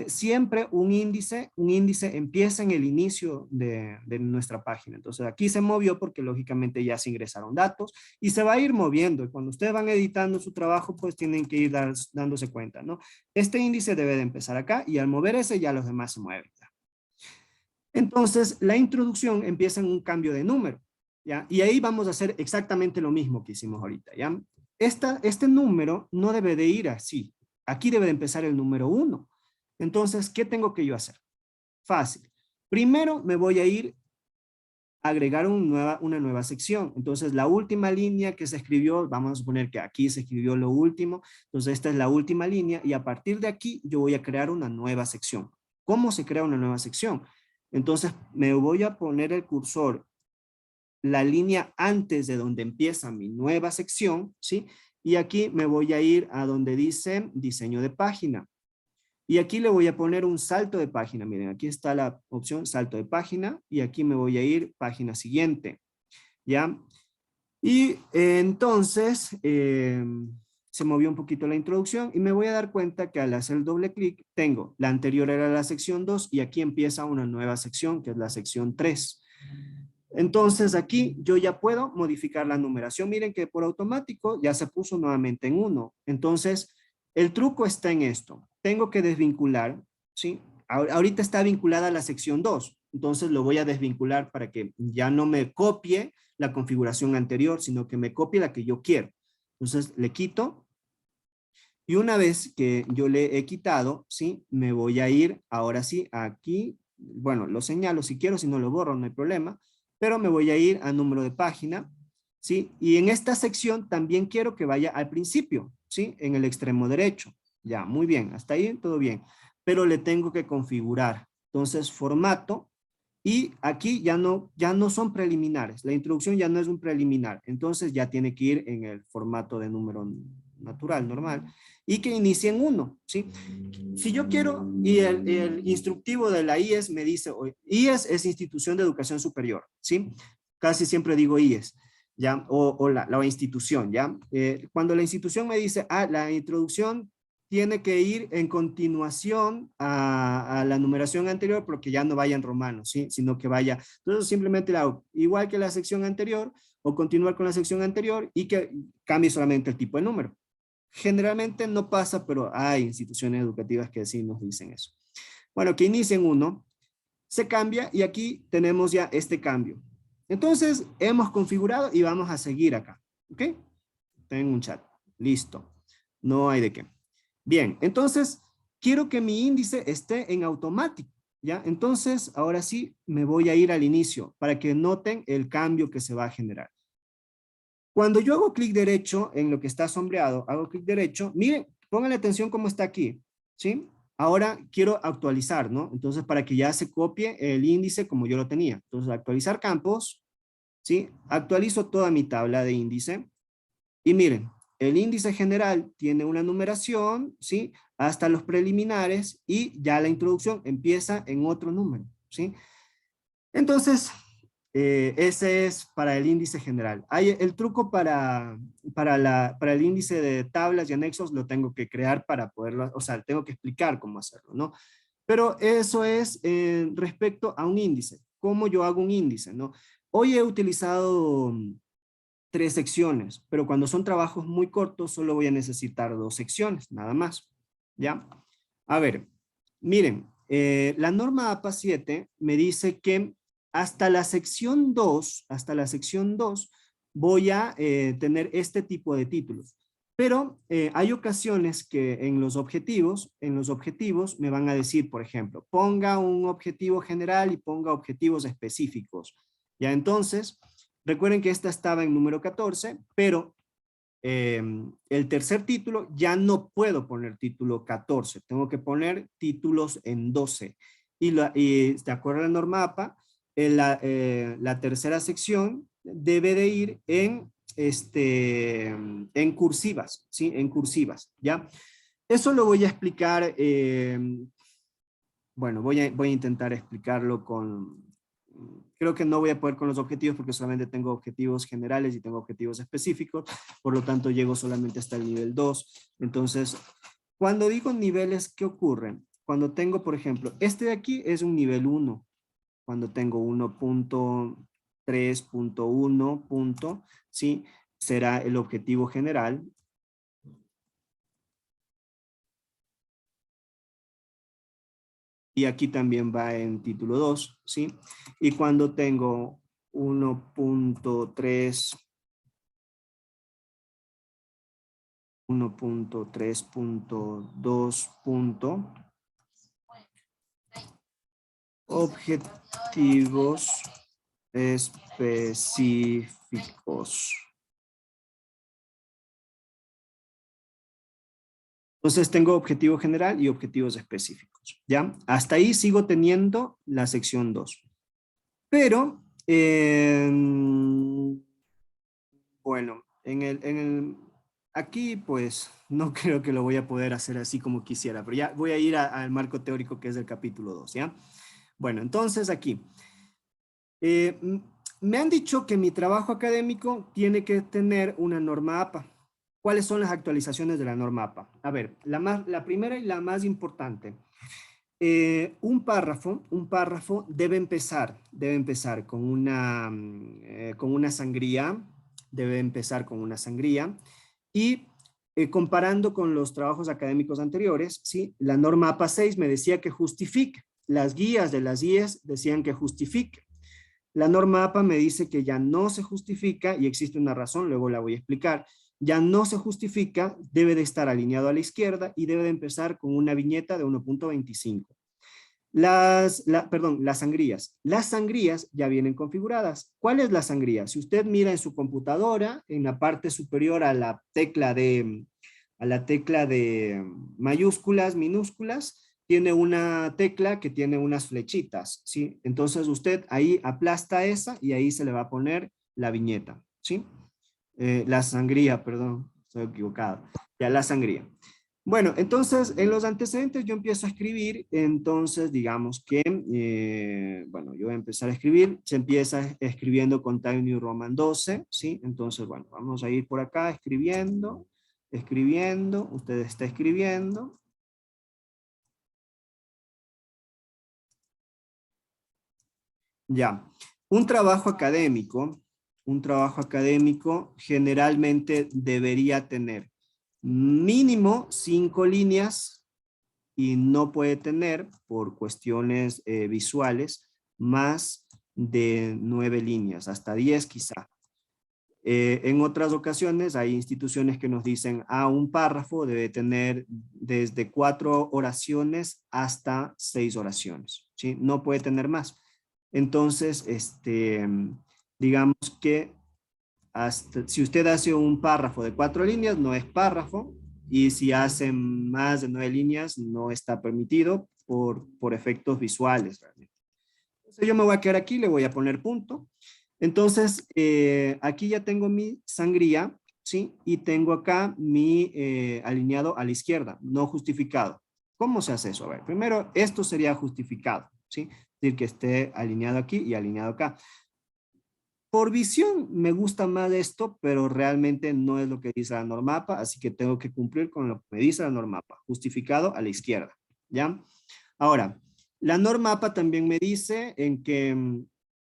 Siempre un índice empieza en el inicio de nuestra página. Entonces aquí se movió porque lógicamente ya se ingresaron datos y se va a ir moviendo. Y cuando ustedes van editando su trabajo, pues tienen que ir dándose cuenta, ¿no? Este índice debe de empezar acá y al mover ese ya los demás se mueven. Entonces, la introducción empieza en un cambio de número, ¿ya? Y ahí vamos a hacer exactamente lo mismo que hicimos ahorita, ¿ya? Este número no debe de ir así. Aquí debe de empezar el número 1. Entonces, ¿qué tengo que yo hacer? Fácil. Primero me voy a ir a agregar una nueva sección. Entonces, la última línea que se escribió, vamos a suponer que aquí se escribió lo último. Entonces, esta es la última línea y a partir de aquí yo voy a crear una nueva sección. ¿Cómo se crea una nueva sección? Entonces, me voy a poner el cursor, la línea antes de donde empieza mi nueva sección, ¿sí? Y aquí me voy a ir a donde dice diseño de página. Y aquí le voy a poner un salto de página. Miren, aquí está la opción salto de página. Y aquí me voy a ir página siguiente. ¿Ya? Y entonces se movió un poquito la introducción y me voy a dar cuenta que al hacer doble clic tengo, la anterior era la sección 2 y aquí empieza una nueva sección que es la sección 3. Entonces aquí yo ya puedo modificar la numeración. Miren que por automático ya se puso nuevamente en 1. Entonces el truco está en esto. Tengo que desvincular, ¿sí? Ahorita está vinculada a la sección 2. Entonces lo voy a desvincular para que ya no me copie la configuración anterior, sino que me copie la que yo quiero. Entonces le quito. Y una vez que yo le he quitado, ¿sí? Me voy a ir ahora sí aquí. Bueno, lo señalo si quiero, si no lo borro, no hay problema. Pero me voy a ir a número de página, ¿sí? Y en esta sección también quiero que vaya al principio, ¿sí? En el extremo derecho. Ya, muy bien. Hasta ahí todo bien. Pero le tengo que configurar. Entonces, formato. Y aquí ya no son preliminares. La introducción ya no es un preliminar. Entonces ya tiene que ir en el formato de número natural, normal. Y que inicie en 1, ¿sí? Si yo quiero, y el instructivo de la IES me dice, IES es Institución de Educación Superior, ¿sí? Casi siempre digo IES, ¿ya? O la institución, ¿ya? Cuando la institución me dice, la introducción tiene que ir en continuación a la numeración anterior porque ya no vaya en romano, ¿sí? Sino que vaya, entonces simplemente la hago igual que la sección anterior o continuar con la sección anterior y que cambie solamente el tipo de número. Generalmente no pasa, pero hay instituciones educativas que sí nos dicen eso. Bueno, que inicie en 1, se cambia y aquí tenemos ya este cambio. Entonces hemos configurado y vamos a seguir acá, ¿ok? Tengo un chat, listo, no hay de qué. Bien, entonces quiero que mi índice esté en automático, ¿ya? Entonces, ahora sí me voy a ir al inicio para que noten el cambio que se va a generar. Cuando yo hago clic derecho en lo que está sombreado, hago clic derecho, miren, pónganle atención cómo está aquí, ¿sí? Ahora quiero actualizar, ¿no? Entonces, para que ya se copie el índice como yo lo tenía. Entonces, actualizar campos, ¿sí? Actualizo toda mi tabla de índice. Y miren, el índice general tiene una numeración, ¿sí? Hasta los preliminares y ya la introducción empieza en otro número, ¿sí? Entonces, ese es para el índice general. Hay el truco para el índice de tablas y anexos lo tengo que crear para poderlo, o sea, tengo que explicar cómo hacerlo, ¿no? Pero eso es respecto a un índice. ¿Cómo yo hago un índice, no? Hoy he utilizado 3 secciones, pero cuando son trabajos muy cortos solo voy a necesitar 2 secciones, nada más. ¿Ya? A ver, miren, la norma APA 7 me dice que hasta la sección 2, voy a tener este tipo de títulos. Pero hay ocasiones que en los objetivos me van a decir, por ejemplo, ponga un objetivo general y ponga objetivos específicos. Ya entonces, recuerden que esta estaba en número 14, pero el tercer título ya no puedo poner título 14, tengo que poner títulos en 12. Y de acuerdo a la norma APA, la tercera sección debe de ir en cursivas, ¿sí? En cursivas, ¿ya? Eso lo voy a explicar, bueno, voy a intentar explicarlo creo que no voy a poder con los objetivos porque solamente tengo objetivos generales y tengo objetivos específicos, por lo tanto llego solamente hasta el nivel 2. Entonces, cuando digo niveles, ¿qué ocurre? Cuando tengo, por ejemplo, este de aquí es un nivel 1, cuando tengo 1.3.1, ¿sí? Será el objetivo general. Y aquí también va en título 2, ¿sí? Y cuando tengo 1.3, 1.3.2. Objetivos específicos. Entonces tengo objetivo general y objetivos específicos, ¿ya? Hasta ahí sigo teniendo la sección 2. Pero, bueno, aquí pues no creo que lo voy a poder hacer así como quisiera, pero ya voy a ir al marco teórico que es el capítulo 2, ¿ya? Bueno, entonces aquí. Me han dicho que mi trabajo académico tiene que tener una norma APA. ¿Cuáles son las actualizaciones de la norma APA? A ver, la primera y la más importante. Un párrafo debe empezar con una sangría, debe empezar con una sangría y comparando con los trabajos académicos anteriores, ¿sí? La norma APA 6 me decía que justifique, las guías de las IES decían que justifique. La norma APA me dice que ya no se justifica y existe una razón, luego la voy a explicar. Ya no se justifica, debe de estar alineado a la izquierda y debe de empezar con una viñeta de 1.25. Las sangrías. Las sangrías ya vienen configuradas. ¿Cuál es la sangría? Si usted mira en su computadora, en la parte superior a la tecla de mayúsculas, minúsculas, tiene una tecla que tiene unas flechitas, ¿sí? Entonces usted ahí aplasta esa y ahí se le va a poner la viñeta, ¿sí? La sangría, perdón, estoy equivocado. Ya, la sangría. Bueno, entonces en los antecedentes yo empiezo a escribir, entonces digamos que, bueno, yo voy a empezar a escribir, se empieza escribiendo con Time New Roman 12, ¿sí? Entonces, bueno, vamos a ir por acá escribiendo, usted está escribiendo. Ya, un trabajo académico generalmente debería tener mínimo 5 líneas y no puede tener, por cuestiones visuales, más de 9 líneas, hasta 10 quizá. En otras ocasiones hay instituciones que nos dicen, un párrafo debe tener desde 4 oraciones hasta 6 oraciones, ¿sí? No puede tener más. Entonces, digamos que si usted hace un párrafo de 4 líneas, no es párrafo, y si hace más de 9 líneas, no está permitido por efectos visuales realmente. Entonces yo me voy a quedar aquí, le voy a poner punto. Entonces, aquí ya tengo mi sangría, ¿sí? Y tengo acá mi alineado a la izquierda, no justificado. ¿Cómo se hace eso? A ver, primero, esto sería justificado, ¿sí? Es decir, que esté alineado aquí y alineado acá. Por visión me gusta más esto, pero realmente no es lo que dice la norma APA, así que tengo que cumplir con lo que me dice la norma APA, justificado a la izquierda, ¿ya? Ahora, la norma APA también me dice en que,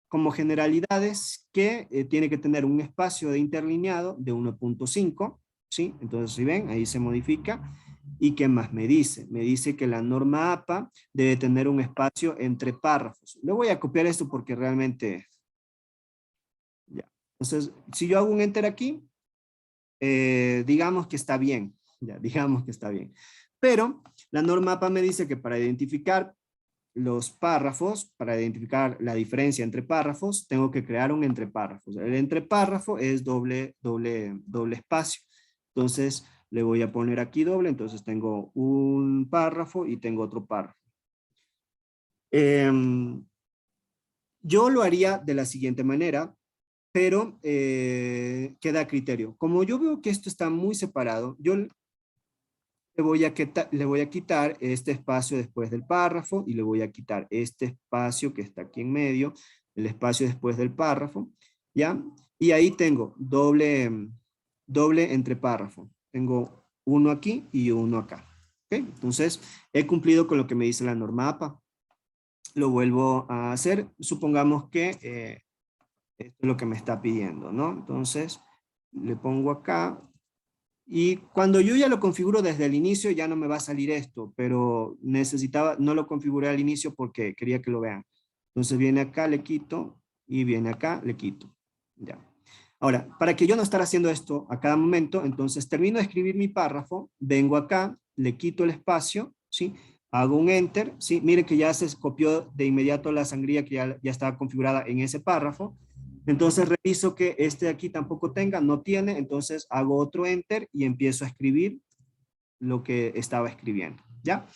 como generalidades, que tiene que tener un espacio de interlineado de 1.5, ¿sí? Entonces, si ven, ahí se modifica. ¿Y qué más me dice? Me dice que la norma APA debe tener un espacio entre párrafos. Le voy a copiar esto porque realmente... Ya. Entonces, si yo hago un enter aquí, digamos que está bien. Ya, digamos que está bien. Pero la norma APA me dice que para identificar los párrafos, para identificar la diferencia entre párrafos, tengo que crear un entre párrafos. El entre párrafo es doble espacio. Entonces, le voy a poner aquí doble, entonces tengo un párrafo y tengo otro párrafo. Yo lo haría de la siguiente manera, pero queda a criterio. Como yo veo que esto está muy separado, yo le voy a quitar este espacio después del párrafo y le voy a quitar este espacio que está aquí en medio, el espacio después del párrafo, ¿ya? Y ahí tengo doble entre párrafo. Tengo uno aquí y uno acá. ¿Ok? Entonces, he cumplido con lo que me dice la norma APA. Lo vuelvo a hacer. Supongamos que esto es lo que me está pidiendo, ¿no? Entonces, le pongo acá. Y cuando yo ya lo configuro desde el inicio, ya no me va a salir esto, pero no lo configuré al inicio porque quería que lo vean. Entonces viene acá, le quito, y viene acá, le quito. Ya. Ahora, para que yo no estar haciendo esto a cada momento, entonces termino de escribir mi párrafo, vengo acá, le quito el espacio, ¿sí? Hago un enter, ¿sí? Mire que ya se copió de inmediato la sangría que ya estaba configurada en ese párrafo. Entonces reviso que este de aquí tampoco tenga, no tiene, entonces hago otro enter y empiezo a escribir lo que estaba escribiendo, ¿ya?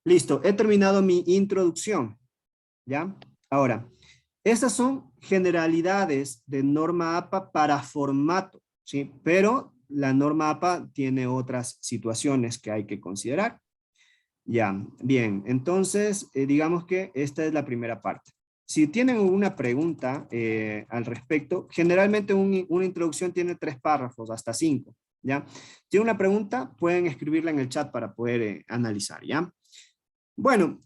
Listo, he terminado mi introducción, ¿ya? Ahora, estas son generalidades de norma APA para formato, ¿sí? Pero la norma APA tiene otras situaciones que hay que considerar. Ya, bien, entonces digamos que esta es la primera parte. Si tienen una pregunta al respecto, generalmente una introducción tiene 3 párrafos, hasta 5, ¿ya? Si tienen una pregunta, pueden escribirla en el chat para poder analizar, ¿ya? Bueno,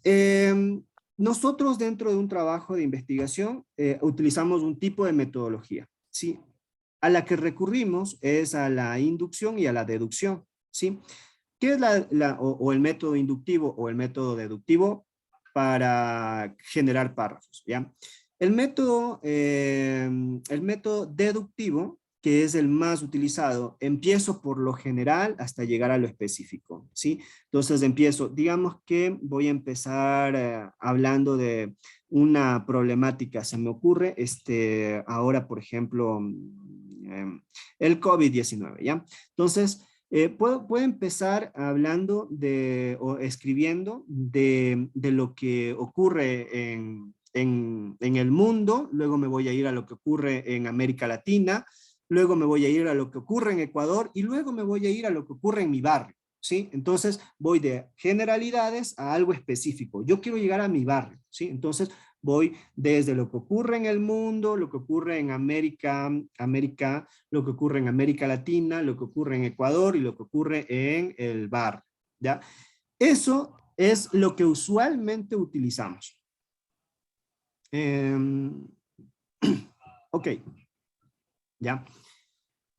nosotros dentro de un trabajo de investigación utilizamos un tipo de metodología, ¿sí? A la que recurrimos es a la inducción y a la deducción, ¿sí? ¿Qué es o el método inductivo o el método deductivo para generar párrafos? ¿Ya? El método deductivo, que es el más utilizado, empiezo por lo general hasta llegar a lo específico, ¿sí? Entonces digamos que voy a empezar hablando de una problemática, se me ocurre, ahora por ejemplo, el COVID-19, ¿ya? Entonces, puedo empezar hablando o escribiendo de lo que ocurre en el mundo, luego me voy a ir a lo que ocurre en América Latina, luego me voy a ir a lo que ocurre en Ecuador y luego me voy a ir a lo que ocurre en mi barrio, ¿sí? Entonces voy de generalidades a algo específico. Yo quiero llegar a mi barrio, ¿sí? Entonces voy desde lo que ocurre en el mundo, lo que ocurre en América, lo que ocurre en América Latina, lo que ocurre en Ecuador y lo que ocurre en el barrio, ¿ya? Eso es lo que usualmente utilizamos. Ok, ¿ya?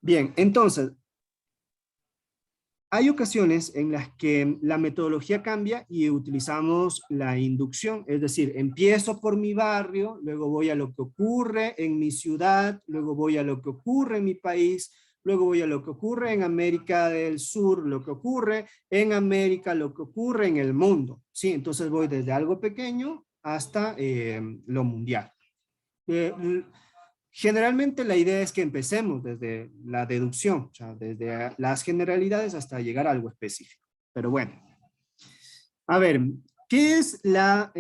Bien, entonces, hay ocasiones en las que la metodología cambia y utilizamos la inducción, es decir, empiezo por mi barrio, luego voy a lo que ocurre en mi ciudad, luego voy a lo que ocurre en mi país, luego voy a lo que ocurre en América del Sur, lo que ocurre en América, lo que ocurre en el mundo, ¿sí? Entonces voy desde algo pequeño hasta lo mundial. Generalmente la idea es que empecemos desde la deducción, o sea, desde las generalidades hasta llegar a algo específico. Pero bueno, a ver, ¿qué es la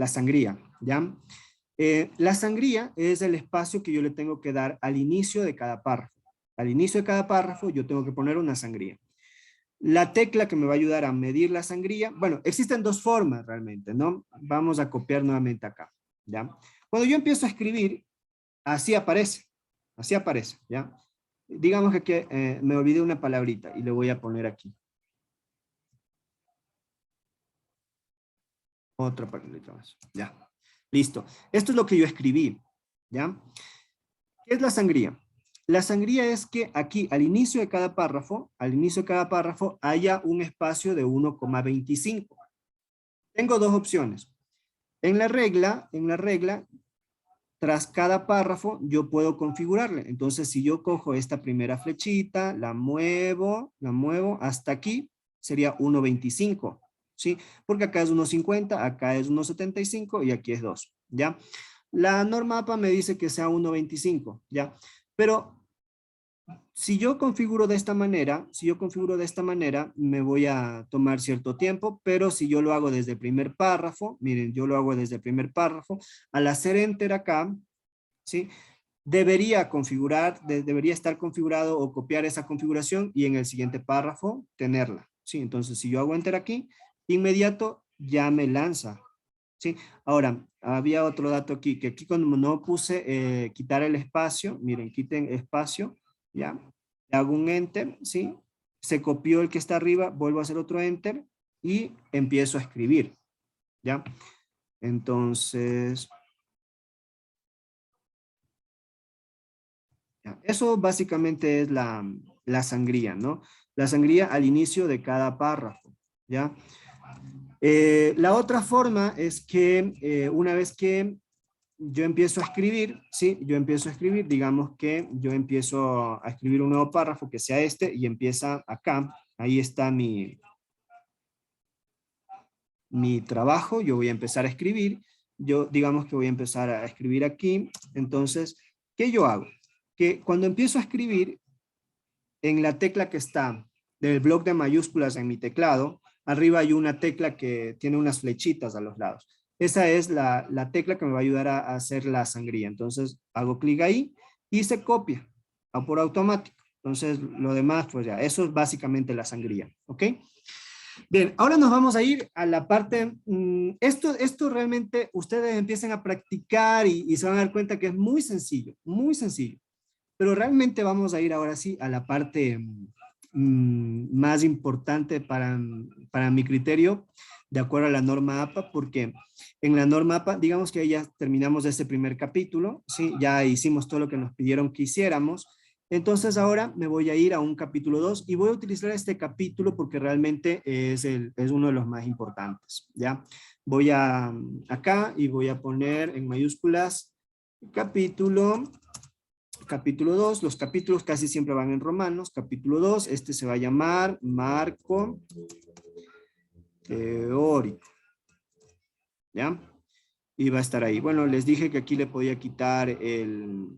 sangría? ¿Ya? La sangría es el espacio que yo le tengo que dar al inicio de cada párrafo. Al inicio de cada párrafo yo tengo que poner una sangría. La tecla que me va a ayudar a medir la sangría, bueno, existen 2 formas realmente, ¿no? Vamos a copiar nuevamente acá, ¿ya? Cuando yo empiezo a escribir, así aparece, ¿ya? Digamos que me olvidé una palabrita y le voy a poner aquí. Otra palabrita más, ya. Listo. Esto es lo que yo escribí, ¿ya? ¿Qué es la sangría? La sangría es que aquí al inicio de cada párrafo, haya un espacio de 1,25. Tengo 2 opciones. En la regla, tras cada párrafo, yo puedo configurarle. Entonces, si yo cojo esta primera flechita, la muevo hasta aquí, sería 1,25, ¿sí? Porque acá es 1,50, acá es 1,75 y aquí es 2, ¿ya? La norma APA me dice que sea 1,25, ¿ya? Pero si yo configuro de esta manera, me voy a tomar cierto tiempo, pero si yo lo hago desde el primer párrafo, miren, yo lo hago desde el primer párrafo, al hacer enter acá, ¿sí? Debería estar configurado o copiar esa configuración y en el siguiente párrafo tenerla, ¿sí? Entonces, si yo hago enter aquí, inmediato ya me lanza, ¿sí? Ahora, había otro dato aquí, que aquí cuando no puse quitar el espacio, miren, quiten espacio, ¿ya? Le hago un enter, ¿sí? Se copió el que está arriba, vuelvo a hacer otro enter y empiezo a escribir, ¿ya? Entonces, ya, eso básicamente es la sangría, ¿no? La sangría al inicio de cada párrafo, ¿ya? La otra forma es que una vez que yo empiezo a escribir, ¿sí? Digamos que yo empiezo a escribir un nuevo párrafo que sea este y empieza acá, ahí está mi trabajo, yo voy a empezar a escribir, digamos que voy a empezar a escribir aquí, entonces, ¿qué yo hago? Que cuando empiezo a escribir, en la tecla que está del bloc de mayúsculas en mi teclado, arriba hay una tecla que tiene unas flechitas a los lados. esa es la tecla que me va a ayudar a hacer la sangría. Entonces hago clic ahí y se copia por automático. Entonces lo demás, pues ya, eso es básicamente la sangría, ¿ok? Bien, ahora nos vamos a ir a la parte, esto realmente ustedes empiecen a practicar y se van a dar cuenta que es muy sencillo. Pero realmente vamos a ir ahora sí a la parte más importante para mi criterio, de acuerdo a la norma APA, porque en la norma APA, digamos que ya terminamos este primer capítulo, ¿sí? Ya hicimos todo lo que nos pidieron que hiciéramos. Entonces ahora me voy a ir a un capítulo 2 y voy a utilizar este capítulo porque realmente es uno de los más importantes, ¿ya? Voy acá y voy a poner en mayúsculas capítulo 2, los capítulos casi siempre van en romanos. Capítulo 2, este se va a llamar marco teórico, ¿ya? Y va a estar ahí. Bueno, les dije que aquí le podía quitar el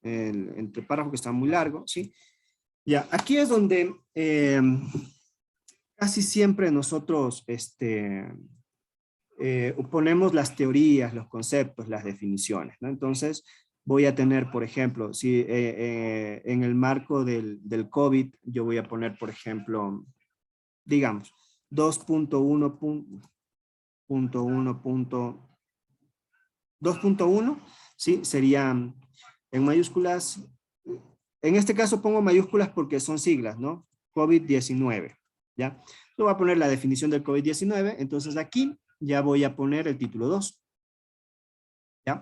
entre párrafo que está muy largo, ¿sí? Ya, aquí es donde casi siempre nosotros ponemos las teorías, los conceptos, las definiciones, ¿no? Entonces, voy a tener, por ejemplo, si en el marco del COVID, yo voy a poner, por ejemplo, digamos, 2.1, ¿sí? Sería en mayúsculas, en este caso pongo mayúsculas porque son siglas, ¿no? COVID-19, ¿ya? Yo voy a poner la definición del COVID-19, entonces aquí ya voy a poner el título 2, ¿ya?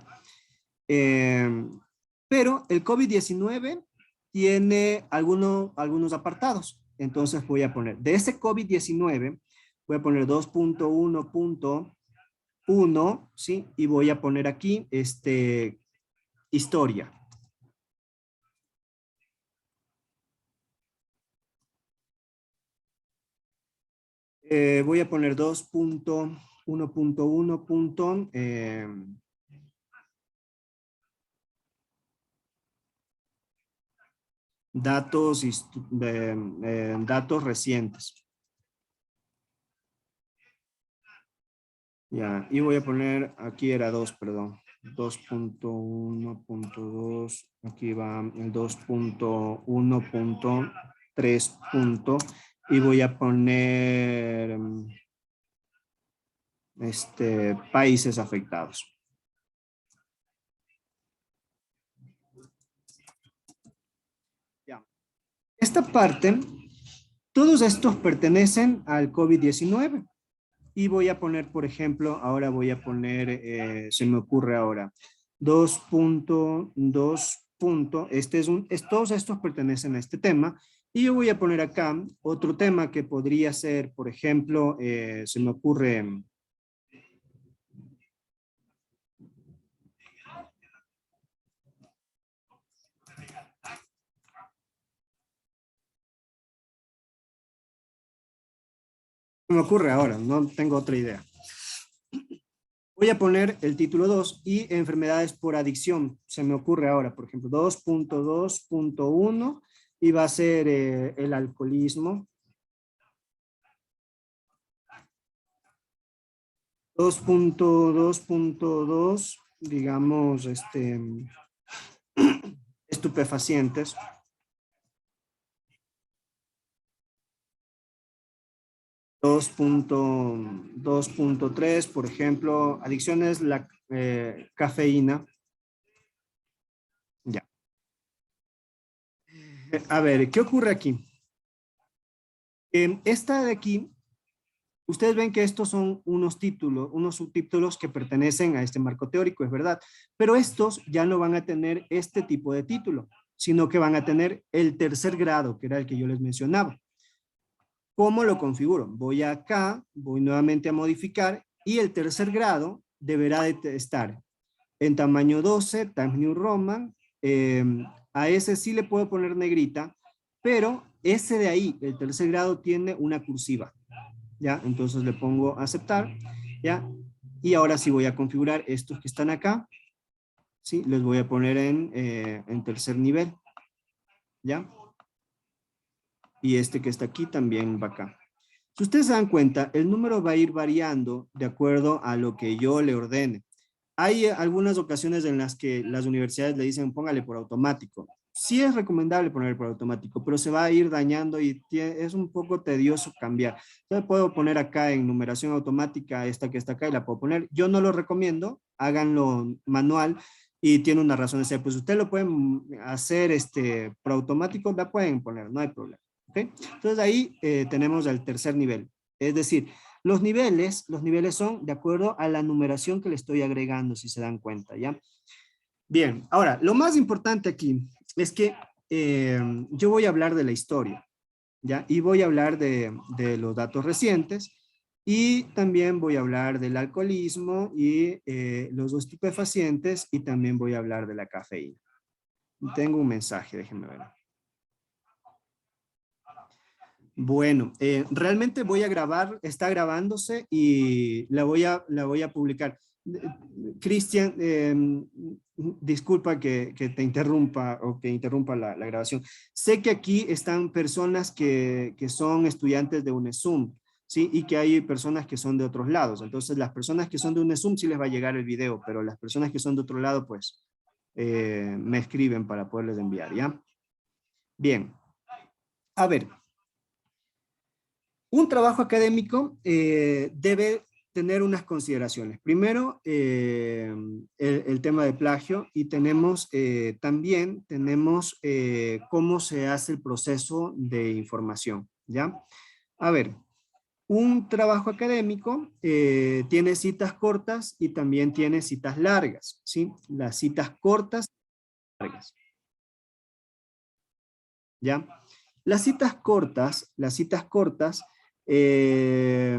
Pero el COVID-19 tiene algunos apartados. Entonces voy a poner, de ese COVID-19, voy a poner 2.1.1, ¿sí? Y voy a poner aquí, historia. Voy a poner 2.1.1. Datos recientes. Ya, y voy a poner, aquí era 2, perdón. 2.1.2, aquí va el 2.1.3. Y voy a poner países afectados. Ya. Esta parte, todos estos pertenecen al COVID-19. Y voy a poner, por ejemplo, ahora voy a poner, se me ocurre ahora, 2.2. Todos estos pertenecen a este tema. Y yo voy a poner acá otro tema que podría ser, por ejemplo, se me ocurre... me ocurre ahora, no tengo otra idea. Voy a poner el título 2 y enfermedades por adicción. Se me ocurre ahora, por ejemplo, 2.2.1 y va a ser el alcoholismo. 2.2.2, digamos, estupefacientes. 2.3, por ejemplo, adicciones, la cafeína. Ya. A ver, ¿qué ocurre aquí? Esta de aquí, ustedes ven que estos son unos títulos, unos subtítulos que pertenecen a este marco teórico, es verdad, pero estos ya no van a tener este tipo de título, sino que van a tener el tercer grado, que era el que yo les mencionaba. ¿Cómo lo configuro? Voy acá, voy nuevamente a modificar y el tercer grado deberá de estar en tamaño 12, Times New Roman. A ese sí le puedo poner negrita, pero ese de ahí, el tercer grado, tiene una cursiva. ¿Ya? Entonces le pongo aceptar, ¿ya? Y ahora sí voy a configurar estos que están acá, ¿sí? Les voy a poner en tercer nivel, ¿ya? Y este que está aquí también va acá. Si ustedes se dan cuenta, el número va a ir variando de acuerdo a lo que yo le ordene. Hay algunas ocasiones en las que las universidades le dicen póngale por automático. Sí es recomendable ponerle por automático, pero se va a ir dañando y es un poco tedioso cambiar. Yo puedo poner acá en numeración automática esta que está acá y la puedo poner. Yo no lo recomiendo, háganlo manual y tiene una razón de ser. Pues ustedes lo pueden hacer por automático, la pueden poner, no hay problema. ¿Okay? Entonces ahí tenemos el tercer nivel. Es decir, los niveles son de acuerdo a la numeración que le estoy agregando, si se dan cuenta, ¿ya? Bien, ahora, lo más importante aquí es que yo voy a hablar de la historia, ¿ya? Y voy a hablar de los datos recientes y también voy a hablar del alcoholismo y los estupefacientes y también voy a hablar de la cafeína. Tengo un mensaje, déjenme ver. Bueno, realmente voy a grabar, está grabándose y la voy a publicar. Cristian, disculpa que te interrumpa o que interrumpa la grabación. Sé que aquí están personas que son estudiantes de UNESUM, ¿sí? Y que hay personas que son de otros lados. Entonces, las personas que son de UNESUM sí les va a llegar el video, pero las personas que son de otro lado, pues, me escriben para poderles enviar, ¿ya? Bien. A ver. Un trabajo académico debe tener unas consideraciones. Primero, el tema de plagio y también tenemos cómo se hace el proceso de información, ¿ya? A ver, un trabajo académico tiene citas cortas y también tiene citas largas, ¿sí? Las citas cortas y largas, ¿ya? Las citas cortas eh,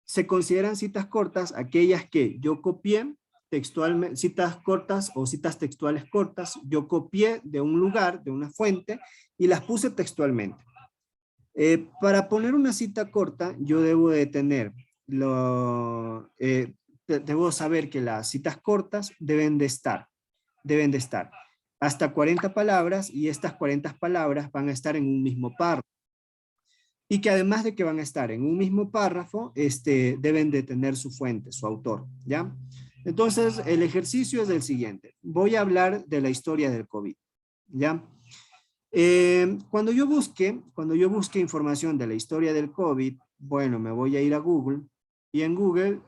se consideran citas cortas aquellas que yo copié textualmente, citas cortas o citas textuales cortas, yo copié de un lugar, de una fuente, y las puse textualmente. Para poner una cita corta, yo debo de tener, debo saber que las citas cortas deben de estar hasta 40 palabras y estas 40 palabras van a estar en un mismo párrafo. Y que además de que van a estar en un mismo párrafo, deben de tener su fuente, su autor, ¿ya? Entonces, el ejercicio es el siguiente. Voy a hablar de la historia del COVID, ¿ya? Cuando yo busque información de la historia del COVID, bueno, me voy a ir a Google y en Google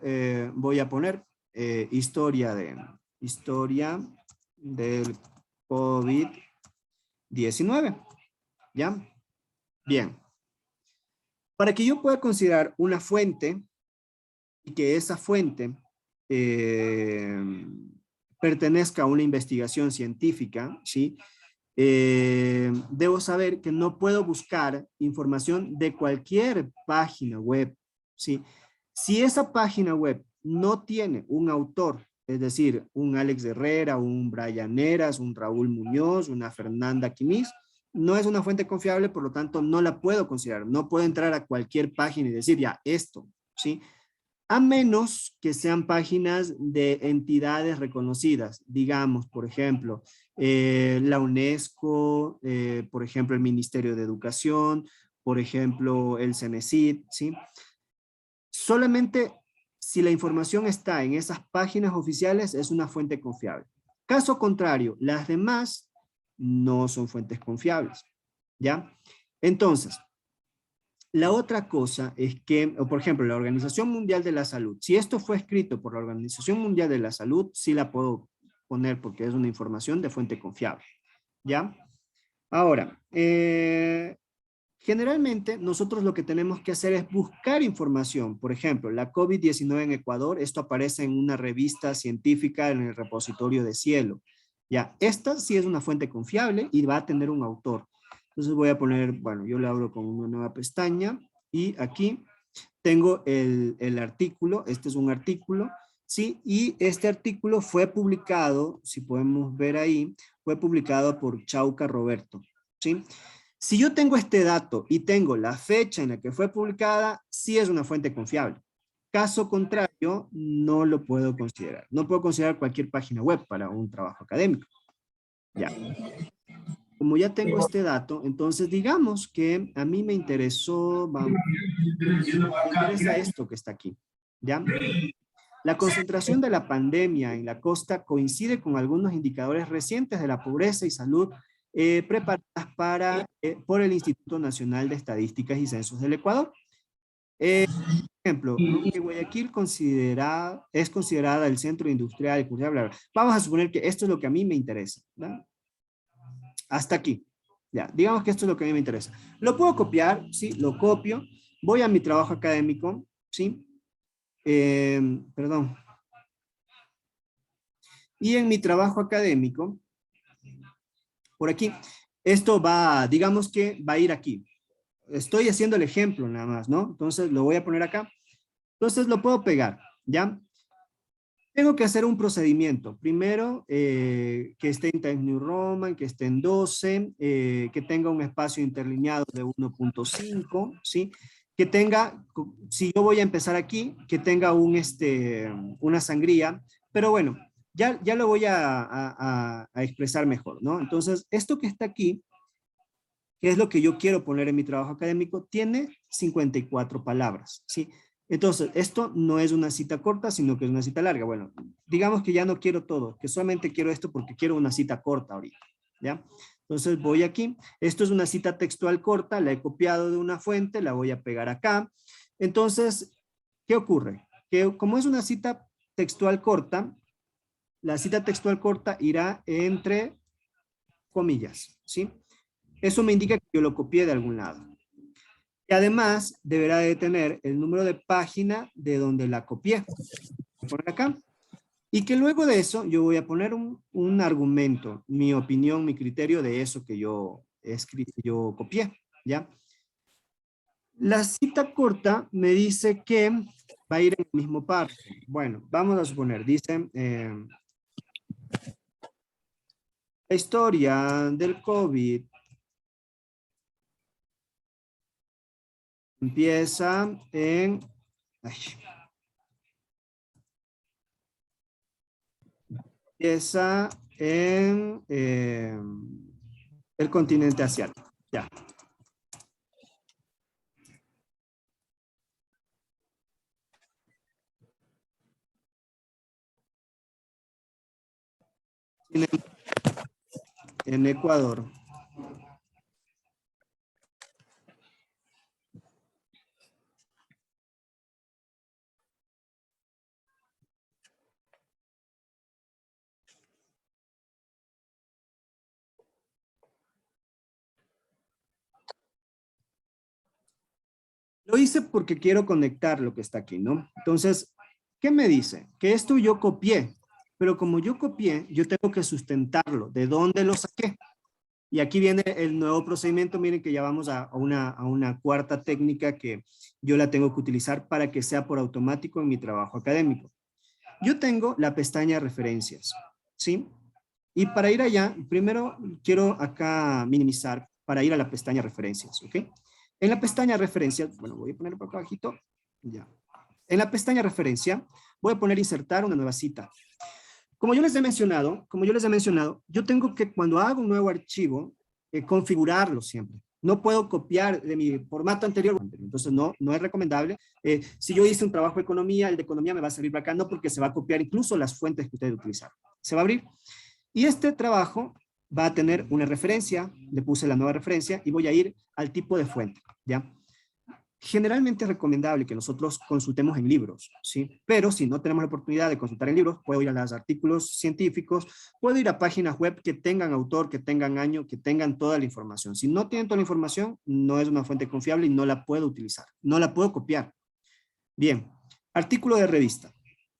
voy a poner historia del COVID-19, ¿ya? Bien. Para que yo pueda considerar una fuente y que esa fuente pertenezca a una investigación científica, ¿sí? Debo saber que no puedo buscar información de cualquier página web, ¿sí? Si esa página web no tiene un autor, es decir, un Alex Herrera, un Brian Heras, un Raúl Muñoz, una Fernanda Quimiz, no es una fuente confiable, por lo tanto no la puedo considerar. No puedo entrar a cualquier página y decir ya esto, ¿sí? A menos que sean páginas de entidades reconocidas, digamos, por ejemplo, la UNESCO, por ejemplo, el Ministerio de Educación, por ejemplo, el CENESID, ¿sí? Solamente si la información está en esas páginas oficiales es una fuente confiable. Caso contrario, las demás no son fuentes confiables, ¿ya? Entonces, la otra cosa es que, por ejemplo, la Organización Mundial de la Salud, si esto fue escrito por la Organización Mundial de la Salud, sí la puedo poner porque es una información de fuente confiable, ¿ya? Ahora, generalmente nosotros lo que tenemos que hacer es buscar información. Por ejemplo, la COVID-19 en Ecuador, esto aparece en una revista científica en el repositorio de Cielo. Ya, esta sí es una fuente confiable y va a tener un autor. Entonces voy a poner, bueno, yo le abro con una nueva pestaña y aquí tengo el artículo, este es un artículo, ¿sí? Y este artículo fue publicado, si podemos ver ahí, fue publicado por Chauca Roberto, ¿sí? Si yo tengo este dato y tengo la fecha en la que fue publicada, sí es una fuente confiable. Caso contrario, no lo puedo considerar. No puedo considerar cualquier página web para un trabajo académico. Ya. como ya tengo este dato, entonces digamos que a mí me interesó, vamos, me interesa esto que está aquí, ¿ya? La concentración de la pandemia en la costa coincide con algunos indicadores recientes de la pobreza y salud preparadas por el Instituto Nacional de Estadísticas y Censos del Ecuador. Por ejemplo, aunque Guayaquil es considerada el centro industrial y cultural, bla, bla, vamos a suponer que esto es lo que a mí me interesa, ¿no? Hasta aquí. Ya, digamos que esto es lo que a mí me interesa. Lo puedo copiar, sí, lo copio. Voy a mi trabajo académico, sí. Perdón. Y en mi trabajo académico, por aquí, esto va, digamos que va a ir aquí. Estoy haciendo el ejemplo nada más, ¿no? Entonces lo voy a poner acá. Entonces lo puedo pegar, ¿ya? Tengo que hacer un procedimiento. Primero, que esté en Times New Roman, que esté en 12, que tenga un espacio interlineado de 1.5, ¿sí? Que tenga, si yo voy a empezar aquí, que tenga una sangría, pero bueno, ya lo voy a expresar mejor, ¿no? Entonces, esto que está aquí, que es lo que yo quiero poner en mi trabajo académico, tiene 54 palabras, ¿sí? Entonces, esto no es una cita corta, sino que es una cita larga. Bueno, digamos que ya no quiero todo, que solamente quiero esto porque quiero una cita corta ahorita, ¿ya? Entonces voy aquí, esto es una cita textual corta, la he copiado de una fuente, la voy a pegar acá. Entonces, ¿qué ocurre? Que como es una cita textual corta, la cita textual corta irá entre comillas, ¿sí? Eso me indica que yo lo copié de algún lado. Y además deberá de tener el número de página de donde la copié. Voy a poner acá. Y que luego de eso yo voy a poner un argumento, mi opinión, mi criterio de eso que yo copié, ¿ya? La cita corta me dice que va a ir en el mismo párrafo. Bueno, vamos a suponer, dice, la historia del COVID empieza en... Ay, empieza en el continente asiático. Ya. En Ecuador. Lo hice porque quiero conectar lo que está aquí, ¿no? Entonces, ¿qué me dice? Que esto yo copié, pero como yo copié, yo tengo que sustentarlo. ¿De dónde lo saqué? Y aquí viene el nuevo procedimiento. Miren que ya vamos a una cuarta técnica que yo la tengo que utilizar para que sea por automático en mi trabajo académico. Yo tengo la pestaña referencias, ¿sí? Y para ir allá, primero quiero acá minimizar para ir a la pestaña referencias, ¿ok? En la pestaña referencias, bueno, voy a ponerlo por acá abajito, ya. En la pestaña referencia, voy a poner insertar una nueva cita. Como yo les he mencionado, yo tengo que cuando hago un nuevo archivo, configurarlo siempre. No puedo copiar de mi formato anterior, entonces no es recomendable. Si yo hice un trabajo de economía, el de economía me va a servir para acá, no porque se va a copiar incluso las fuentes que ustedes utilizaron. Se va a abrir. Y este trabajo va a tener una referencia, le puse la nueva referencia y voy a ir al tipo de fuente, ¿ya? Generalmente es recomendable que nosotros consultemos en libros, ¿sí? Pero si no tenemos la oportunidad de consultar en libros, puedo ir a los artículos científicos, puedo ir a páginas web que tengan autor, que tengan año, que tengan toda la información. Si no tienen toda la información, no es una fuente confiable y no la puedo utilizar, no la puedo copiar. Bien, artículo de revista.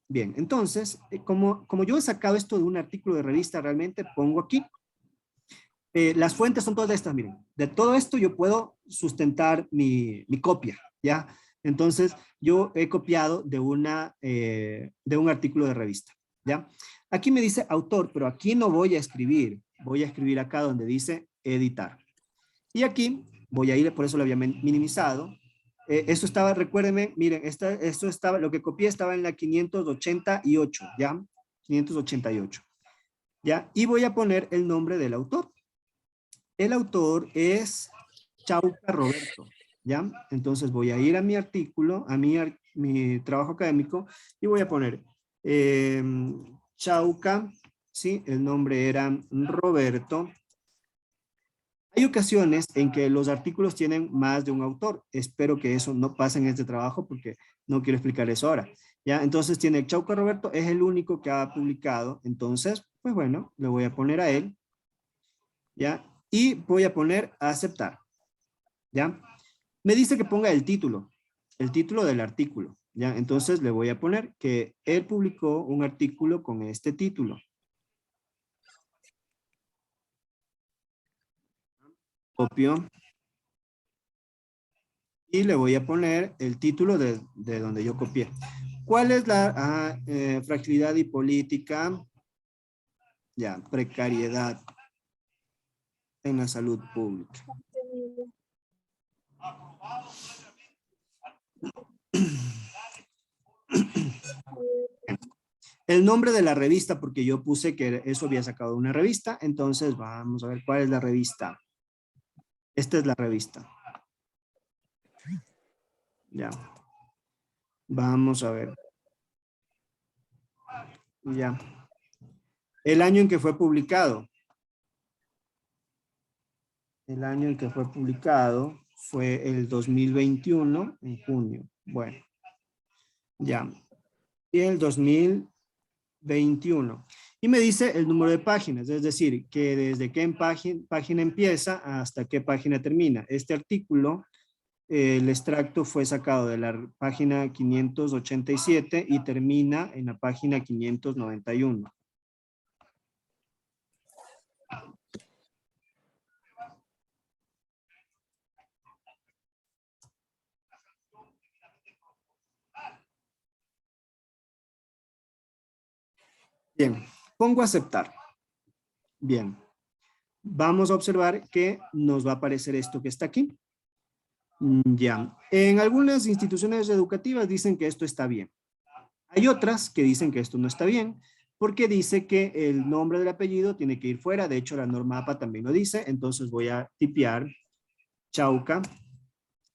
Bien, entonces, como yo he sacado esto de un artículo de revista, realmente pongo aquí. Las fuentes son todas estas, miren. De todo esto yo puedo sustentar mi copia, ¿ya? Entonces, yo he copiado de un artículo de revista, ¿ya? Aquí me dice autor, pero aquí no voy a escribir. Voy a escribir acá donde dice editar. Y aquí voy a ir, por eso lo había minimizado. Eso estaba, recuérdenme, miren, esto estaba, lo que copié estaba en la 588, ¿ya? 588, ¿ya? Y voy a poner el nombre del autor. El autor es Chauca Roberto, ¿ya? Entonces voy a ir a mi artículo, a mi trabajo académico y voy a poner Chauca, ¿sí? El nombre era Roberto. Hay ocasiones en que los artículos tienen más de un autor. Espero que eso no pase en este trabajo porque no quiero explicar eso ahora. ¿Ya? Entonces tiene Chauca Roberto, es el único que ha publicado. Entonces, pues bueno, le voy a poner a él. ¿Ya? Y voy a poner a aceptar. ¿Ya? Me dice que ponga el título del artículo. ¿Ya? Entonces le voy a poner que él publicó un artículo con este título. Copio. Y le voy a poner el título de donde yo copié. ¿Cuál es la fragilidad y política? Ya, precariedad en la salud pública. El nombre de la revista, porque yo puse que eso había sacado una revista, entonces vamos a ver cuál es la revista. Esta es la revista. Ya. Vamos a ver. Ya. El año en que fue publicado. El año en que fue publicado fue el 2021, en junio. Bueno. Ya. Y el 2021. Y me dice el número de páginas, es decir, que desde qué página empieza hasta qué página termina. Este artículo, el extracto fue sacado de la página 587 y termina en la página 591. Bien, pongo aceptar. Bien, vamos a observar que nos va a aparecer esto que está aquí. Ya, en algunas instituciones educativas dicen que esto está bien. Hay otras que dicen que esto no está bien, porque dice que el nombre del apellido tiene que ir fuera. De hecho, la norma APA también lo dice. Entonces voy a tipear Chauca,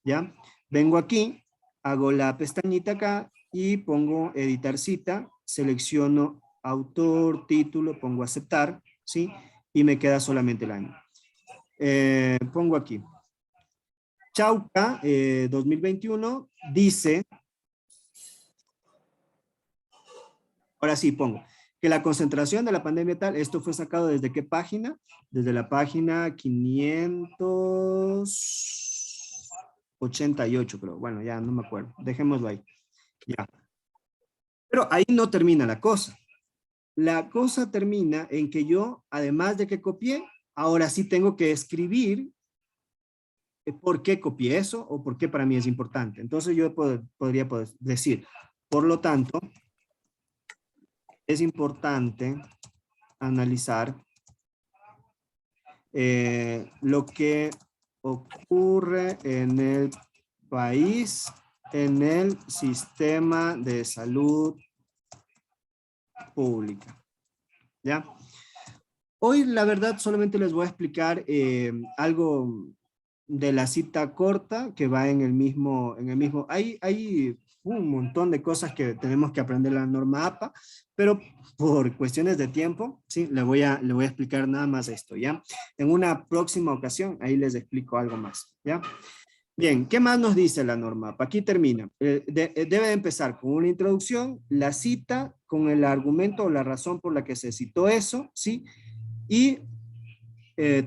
¿ya? Vengo aquí, hago la pestañita acá y pongo editar cita, selecciono autor, título, pongo aceptar, ¿sí? Y me queda solamente el año. Pongo aquí. Chauca 2021 dice, ahora sí pongo, que la concentración de la pandemia tal, esto fue sacado desde qué página? Desde la página 588 creo, bueno ya no me acuerdo, dejémoslo ahí, ya. Pero ahí no termina la cosa. La cosa termina en que yo, además de que copié, ahora sí tengo que escribir por qué copié eso o por qué para mí es importante. Entonces yo podría decir, por lo tanto, es importante analizar lo que ocurre en el país, en el sistema de salud pública. ¿Ya? Hoy, la verdad, solamente les voy a explicar algo de la cita corta que va en el mismo, hay un montón de cosas que tenemos que aprender la norma APA, pero por cuestiones de tiempo, sí, le voy a explicar nada más esto, ¿ya? En una próxima ocasión, ahí les explico algo más, ¿ya? Bien, ¿qué más nos dice la norma APA? Aquí termina. Debe de empezar con una introducción, la cita, con el argumento o la razón por la que se citó eso, ¿sí? Y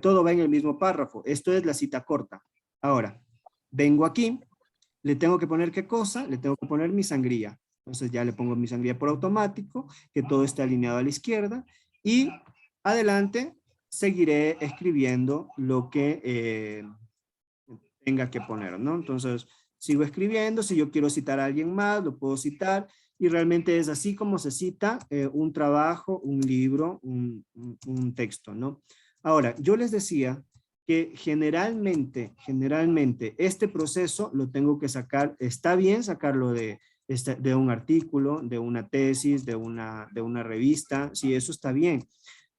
todo va en el mismo párrafo. Esto es la cita corta. Ahora, vengo aquí, le tengo que poner qué cosa, le tengo que poner mi sangría. Entonces ya le pongo mi sangría por automático, que todo esté alineado a la izquierda y adelante seguiré escribiendo lo que tenga que poner, ¿no? Entonces sigo escribiendo, si yo quiero citar a alguien más, lo puedo citar y realmente es así como se cita un trabajo, un libro, un texto, ¿no? Ahora, yo les decía que generalmente este proceso lo tengo que sacar, está bien sacarlo de un artículo, de una tesis, de una revista, sí, eso está bien,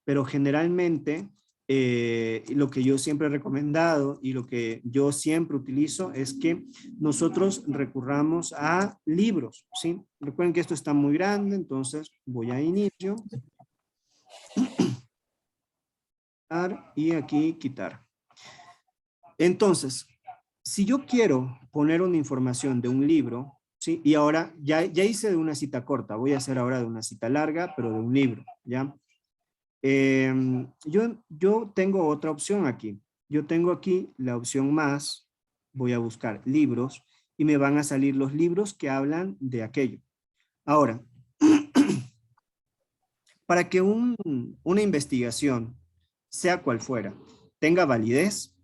pero generalmente lo que yo siempre he recomendado y lo que yo siempre utilizo es que nosotros recurramos a libros, ¿sí? Recuerden que esto está muy grande, entonces voy a inicio. Y aquí quitar. Entonces, si yo quiero poner una información de un libro, ¿sí? Y ahora ya hice de una cita corta, voy a hacer ahora de una cita larga, pero de un libro, ¿ya? Yo tengo otra opción aquí. Yo tengo aquí la opción más, voy a buscar libros y me van a salir los libros que hablan de aquello. Ahora, para que una investigación, sea cual fuera, tenga validez,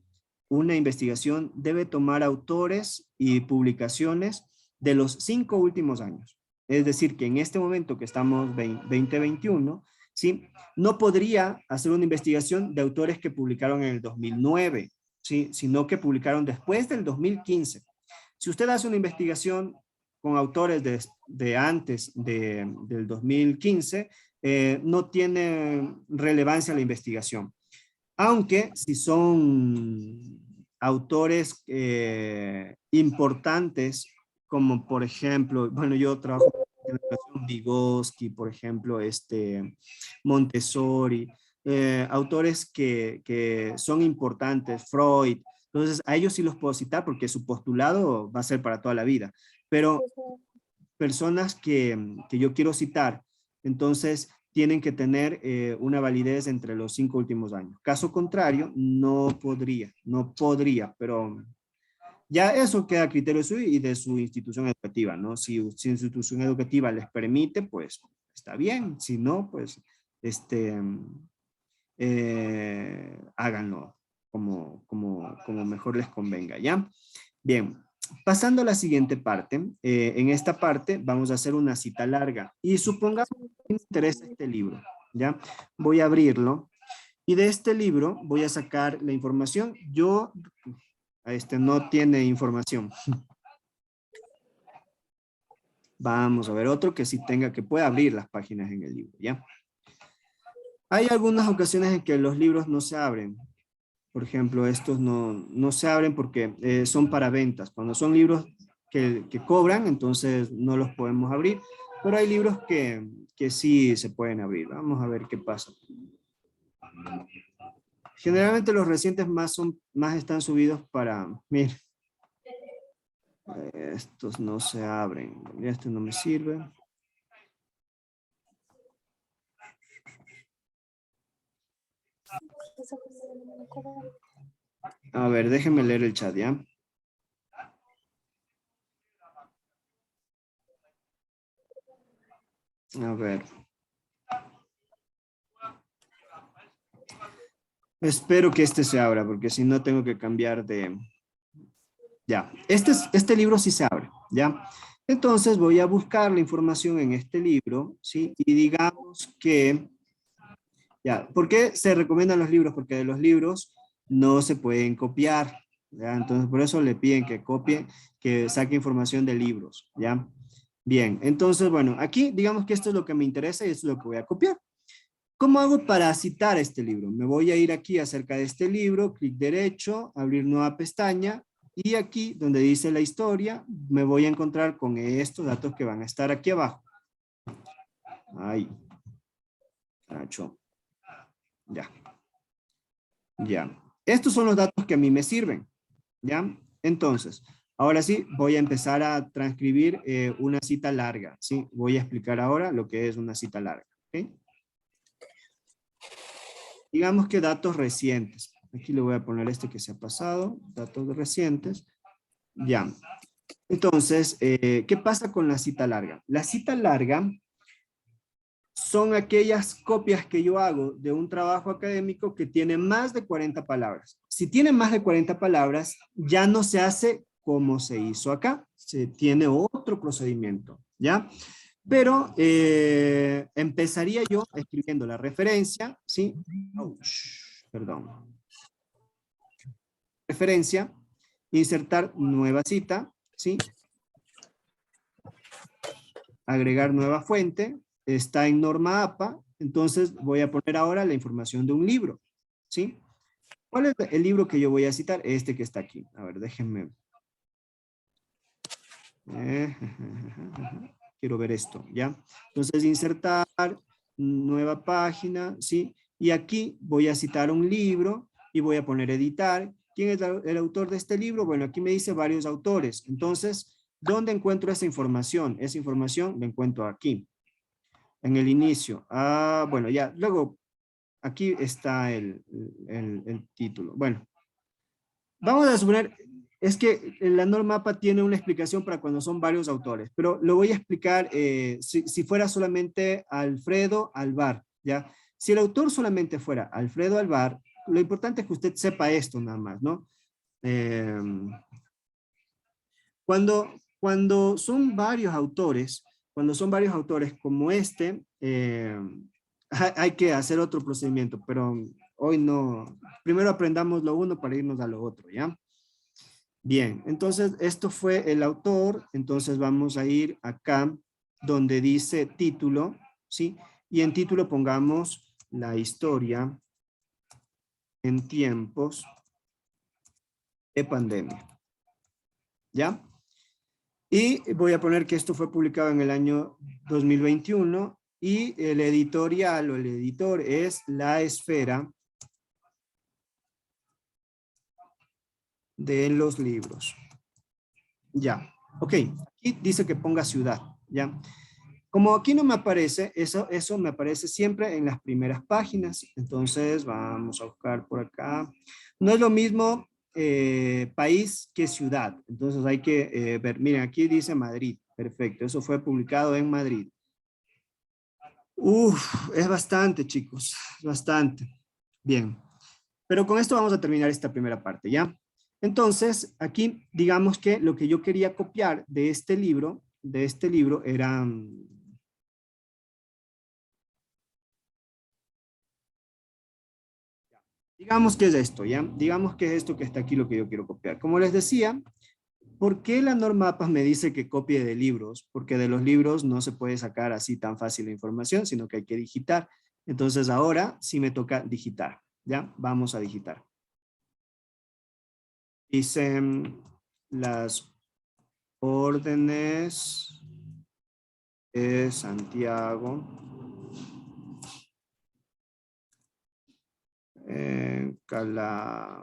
una investigación debe tomar autores y publicaciones de los 5 últimos años. Es decir, que en este momento que estamos 2021, ¿sí? No podría hacer una investigación de autores que publicaron en el 2009, ¿sí? Sino que publicaron después del 2015. Si usted hace una investigación con autores de antes del 2015, no tiene relevancia la investigación. Aunque si son autores importantes, como por ejemplo, bueno, yo trabajo en educación, Vygotsky, por ejemplo, Montessori, autores que son importantes, Freud, entonces a ellos sí los puedo citar porque su postulado va a ser para toda la vida, pero personas que yo quiero citar, entonces tienen que tener una validez entre los 5 últimos años. Caso contrario, no podría, pero ya eso queda a criterio suyo y de su institución educativa, ¿no? Si su institución educativa les permite, pues está bien, si no, pues háganlo como mejor les convenga, ¿ya? Bien, pasando a la siguiente parte, en esta parte vamos a hacer una cita larga y supongamos que me interesa este libro, ¿ya? Voy a abrirlo y de este libro voy a sacar la información. No tiene información. Vamos a ver otro que sí tenga, que pueda abrir las páginas en el libro, ¿ya? Hay algunas ocasiones en que los libros no se abren. Por ejemplo, estos no se abren porque son para ventas. Cuando son libros que cobran, entonces no los podemos abrir. Pero hay libros que sí se pueden abrir. Vamos a ver qué pasa. Generalmente los recientes más están subidos para... Mira, estos no se abren. Este no me sirve. A ver, déjenme leer el chat, ¿ya? A ver. Espero que este se abra, porque si no tengo que cambiar de... Ya, este libro sí se abre, ¿ya? Entonces voy a buscar la información en este libro, ¿sí? Y digamos que... Ya, ¿por qué se recomiendan los libros? Porque de los libros no se pueden copiar, ¿ya? Entonces por eso le piden que copie, que saque información de libros, ¿ya? Bien, entonces, bueno, aquí digamos que esto es lo que me interesa y esto es lo que voy a copiar. ¿Cómo hago para citar este libro? Me voy a ir aquí acerca de este libro, clic derecho, abrir nueva pestaña, y aquí donde dice la historia, me voy a encontrar con estos datos que van a estar aquí abajo. Ahí. Cacho. Ya. Ya. Estos son los datos que a mí me sirven. ¿Ya? Entonces, ahora sí, voy a empezar a transcribir una cita larga. ¿Sí? Voy a explicar ahora lo que es una cita larga. ¿Ok? Digamos que datos recientes. Aquí le voy a poner este que se ha pasado. Datos recientes. Ya. Entonces, ¿qué pasa con la cita larga? La cita larga son aquellas copias que yo hago de un trabajo académico que tiene más de 40 palabras. Si tiene más de 40 palabras, ya no se hace como se hizo acá. Se tiene otro procedimiento, ¿ya? Pero empezaría yo escribiendo la referencia, ¿sí? Perdón. Referencia, insertar nueva cita, ¿sí? Agregar nueva fuente, está en norma APA, entonces voy a poner ahora la información de un libro. ¿sí? ¿Cuál es el libro que yo voy a citar? Este que está aquí. A ver, déjenme. Eh, Quiero ver esto, ¿ya? Entonces, insertar, nueva página, ¿sí? Y aquí voy a citar un libro y voy a poner editar. ¿Quién es el autor de este libro? Bueno, aquí me dice varios autores. Entonces, ¿dónde encuentro esa información? Esa información la encuentro aquí, en el inicio. Ah, bueno, ya, luego, aquí está el título. Bueno, vamos a suponer, es que la norma APA tiene una explicación para cuando son varios autores, pero lo voy a explicar si fuera solamente Alfredo Alvar, ¿ya? Si el autor solamente fuera Alfredo Alvar, lo importante es que usted sepa esto nada más, ¿no? Eh, cuando son varios autores, como este, hay que hacer otro procedimiento, pero hoy no. Primero aprendamos lo uno para irnos a lo otro, ¿ya? Bien, entonces esto fue el autor, entonces vamos a ir acá donde dice título, ¿sí? Y en título pongamos la historia en tiempos de pandemia, ¿ya? Y voy a poner que esto fue publicado en el año 2021 y el editorial o el editor es La Esfera de los libros. Ya, ok, aquí dice que ponga ciudad, ¿ya? Como aquí no me aparece, eso me aparece siempre en las primeras páginas. Entonces vamos a buscar por acá. No es lo mismo país que ciudad. Entonces hay que ver. Miren, aquí dice Madrid. Perfecto. Eso fue publicado en Madrid. Uf, es bastante, chicos. Bastante. Bien. Pero con esto vamos a terminar esta primera parte, ¿ya? Entonces, aquí digamos que lo que yo quería copiar de este libro era digamos que es esto, ¿ya? Digamos que es esto que está aquí lo que yo quiero copiar. Como les decía, ¿por qué la norma APA me dice que copie de libros? Porque de los libros no se puede sacar así tan fácil la información, sino que hay que digitar. Entonces ahora sí me toca digitar, ¿ya? Vamos a digitar. Dicen las órdenes de Santiago. Calatrava.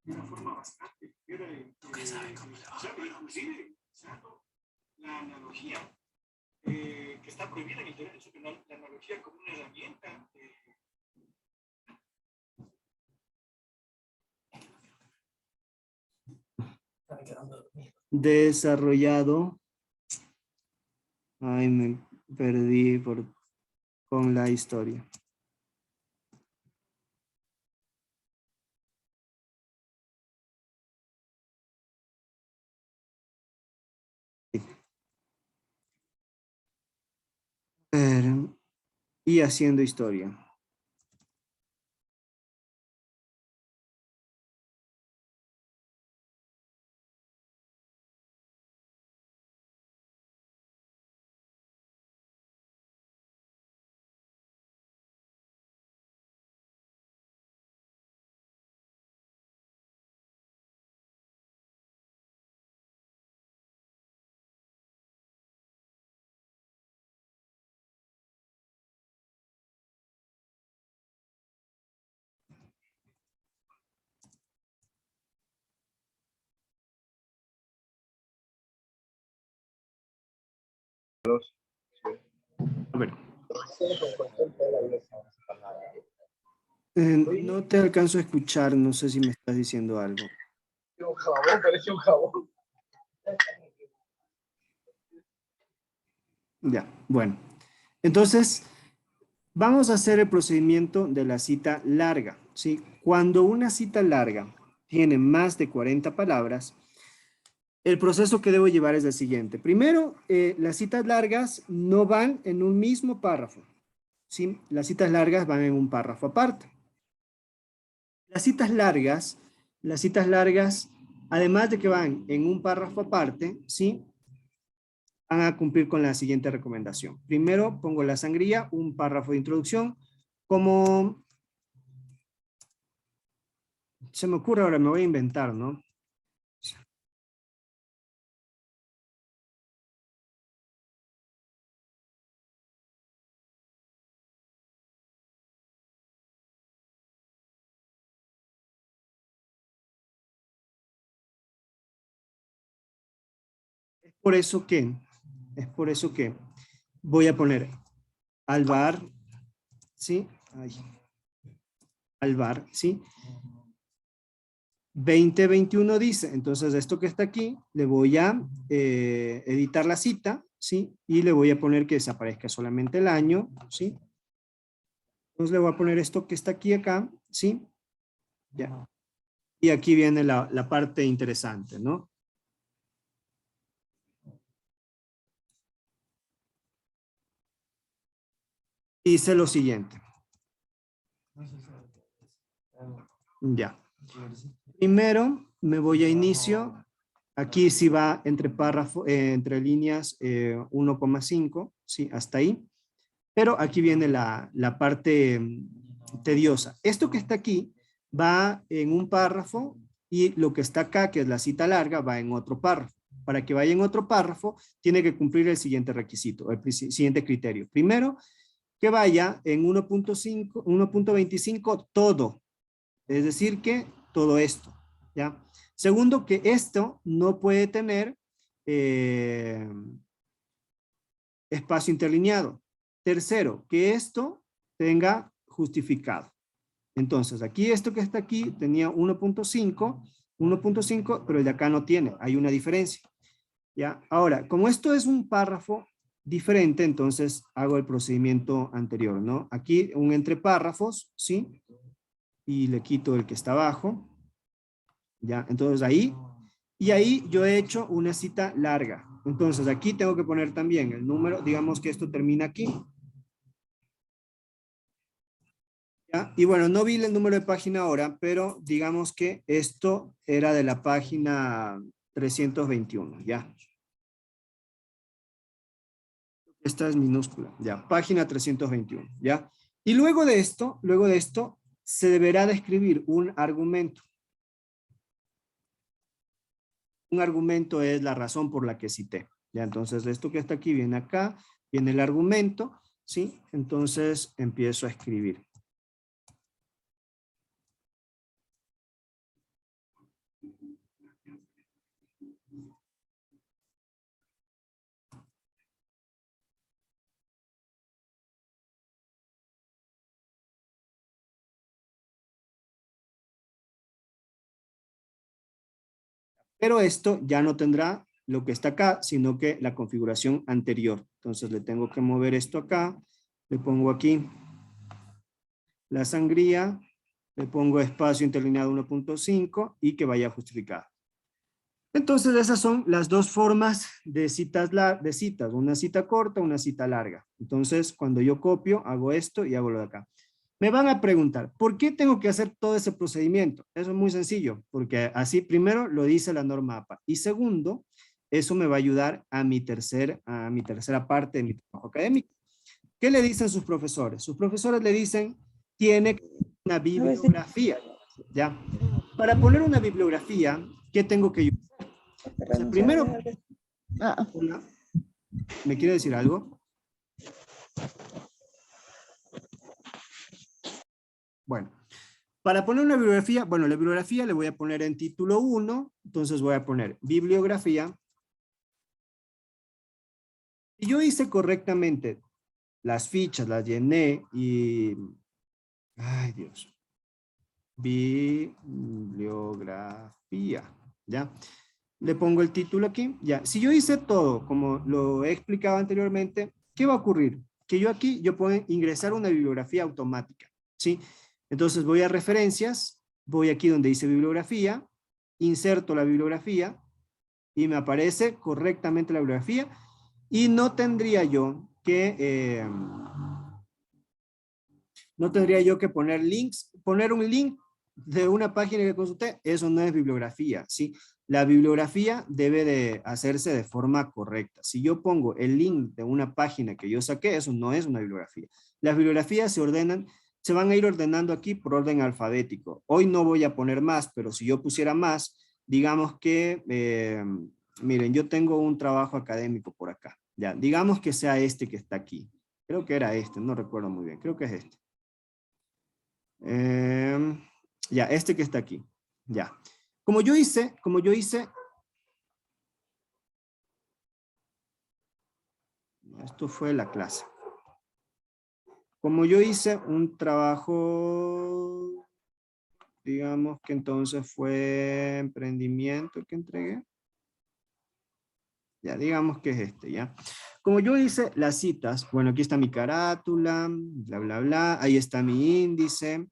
De una forma bastante clara y inclusive usando la analogía que está prohibida en el derecho penal, la analogía como una herramienta desarrollado. Ay, me perdí con la historia. Y haciendo historia. A ver. No te alcanzo a escuchar, no sé si me estás diciendo algo. Un jabón, parece un jabón. Ya, bueno. Entonces, vamos a hacer el procedimiento de la cita larga, ¿sí? Cuando una cita larga tiene más de 40 palabras, el proceso que debo llevar es el siguiente. Primero, las citas largas no van en un mismo párrafo, ¿sí? Las citas largas van en un párrafo aparte. Las citas largas, además de que van en un párrafo aparte, ¿sí? Van a cumplir con la siguiente recomendación. Primero pongo la sangría, un párrafo de introducción, como se me ocurre ahora, me voy a inventar, ¿no? Es por eso que, es por eso que voy a poner Alvar, ¿sí? Ay, Alvar, ¿sí? 2021 dice, entonces esto que está aquí, le voy a editar la cita, ¿sí? Y le voy a poner que desaparezca solamente el año, ¿sí? Entonces le voy a poner esto que está aquí acá, ¿sí? Ya. Y aquí viene la parte interesante, ¿no? Hice lo siguiente. Ya. Primero me voy a inicio. Aquí sí va entre párrafo, entre líneas 1,5, ¿sí? Hasta ahí. Pero aquí viene la parte tediosa. Esto que está aquí va en un párrafo y lo que está acá, que es la cita larga, va en otro párrafo. Para que vaya en otro párrafo, tiene que cumplir el siguiente requisito, el siguiente criterio. Primero, que vaya en 1.5, 1.25 todo. Es decir, que todo esto, ¿ya? Segundo, que esto no puede tener eh, espacio interlineado. Tercero, que esto tenga justificado. Entonces, aquí esto que está aquí tenía 1.5, pero el de acá no tiene, hay una diferencia. ¿Ya? Ahora, como esto es un párrafo diferente, entonces hago el procedimiento anterior, ¿no? Aquí un entre párrafos, ¿sí? Y le quito el que está abajo, ¿ya? Entonces ahí, y ahí yo he hecho una cita larga. Entonces aquí tengo que poner también el número, digamos que esto termina aquí, ¿ya? Y bueno, no vi el número de página ahora, pero digamos que esto era de la página 321, ¿ya? Esta es minúscula, ¿ya? Página 321, ¿ya? Y luego de esto, se deberá de escribir un argumento. Un argumento es la razón por la que cité, ¿ya? Entonces, esto que está aquí viene acá, viene el argumento, ¿sí? Entonces, empiezo a escribir. Pero esto ya no tendrá lo que está acá, sino que la configuración anterior. Entonces, le tengo que mover esto acá, le pongo aquí la sangría, le pongo espacio interlineado 1.5 y que vaya justificado. Entonces, esas son las dos formas de citas, una cita corta, una cita larga. Entonces, cuando yo copio, hago esto y hago lo de acá. Me van a preguntar, ¿por qué tengo que hacer todo ese procedimiento? Eso es muy sencillo, porque así primero lo dice la norma APA y segundo, eso me va a ayudar a mi tercera parte de mi trabajo académico. ¿Qué le dicen sus profesores? Sus profesores le dicen, tiene una bibliografía, ¿ya? Para poner una bibliografía, ¿qué tengo que usar? O sea, primero, ¿me quiere decir algo? Bueno, para poner una bibliografía, bueno, la bibliografía le voy a poner en título 1, entonces voy a poner bibliografía. Si yo hice correctamente las fichas, las llené y... Ay, Dios. bibliografía, ¿ya? Le pongo el título aquí, ya. Si yo hice todo como lo he explicado anteriormente, ¿qué va a ocurrir? Que yo aquí, yo puedo ingresar una bibliografía automática, ¿sí? Entonces voy a referencias, voy aquí donde dice bibliografía, inserto la bibliografía y me aparece correctamente la bibliografía y no tendría yo que... no tendría yo que poner links, poner un link de una página que consulté, eso no es bibliografía, ¿sí? La bibliografía debe de hacerse de forma correcta. Si yo pongo el link de una página que yo saqué, eso no es una bibliografía. Las bibliografías se ordenan, se van a ir ordenando aquí por orden alfabético. Hoy no voy a poner más, pero si yo pusiera más, digamos que, miren, yo tengo un trabajo académico por acá, ya, digamos que sea este que está aquí. Creo que era este, no recuerdo muy bien, creo que es este. Ya, este que está aquí. Ya. Como yo hice, esto fue la clase. Como yo hice un trabajo, digamos que entonces fue emprendimiento que entregué. Ya, digamos que es este, ¿ya? Como yo hice las citas, bueno, aquí está mi carátula, bla, bla, bla, ahí está mi índice,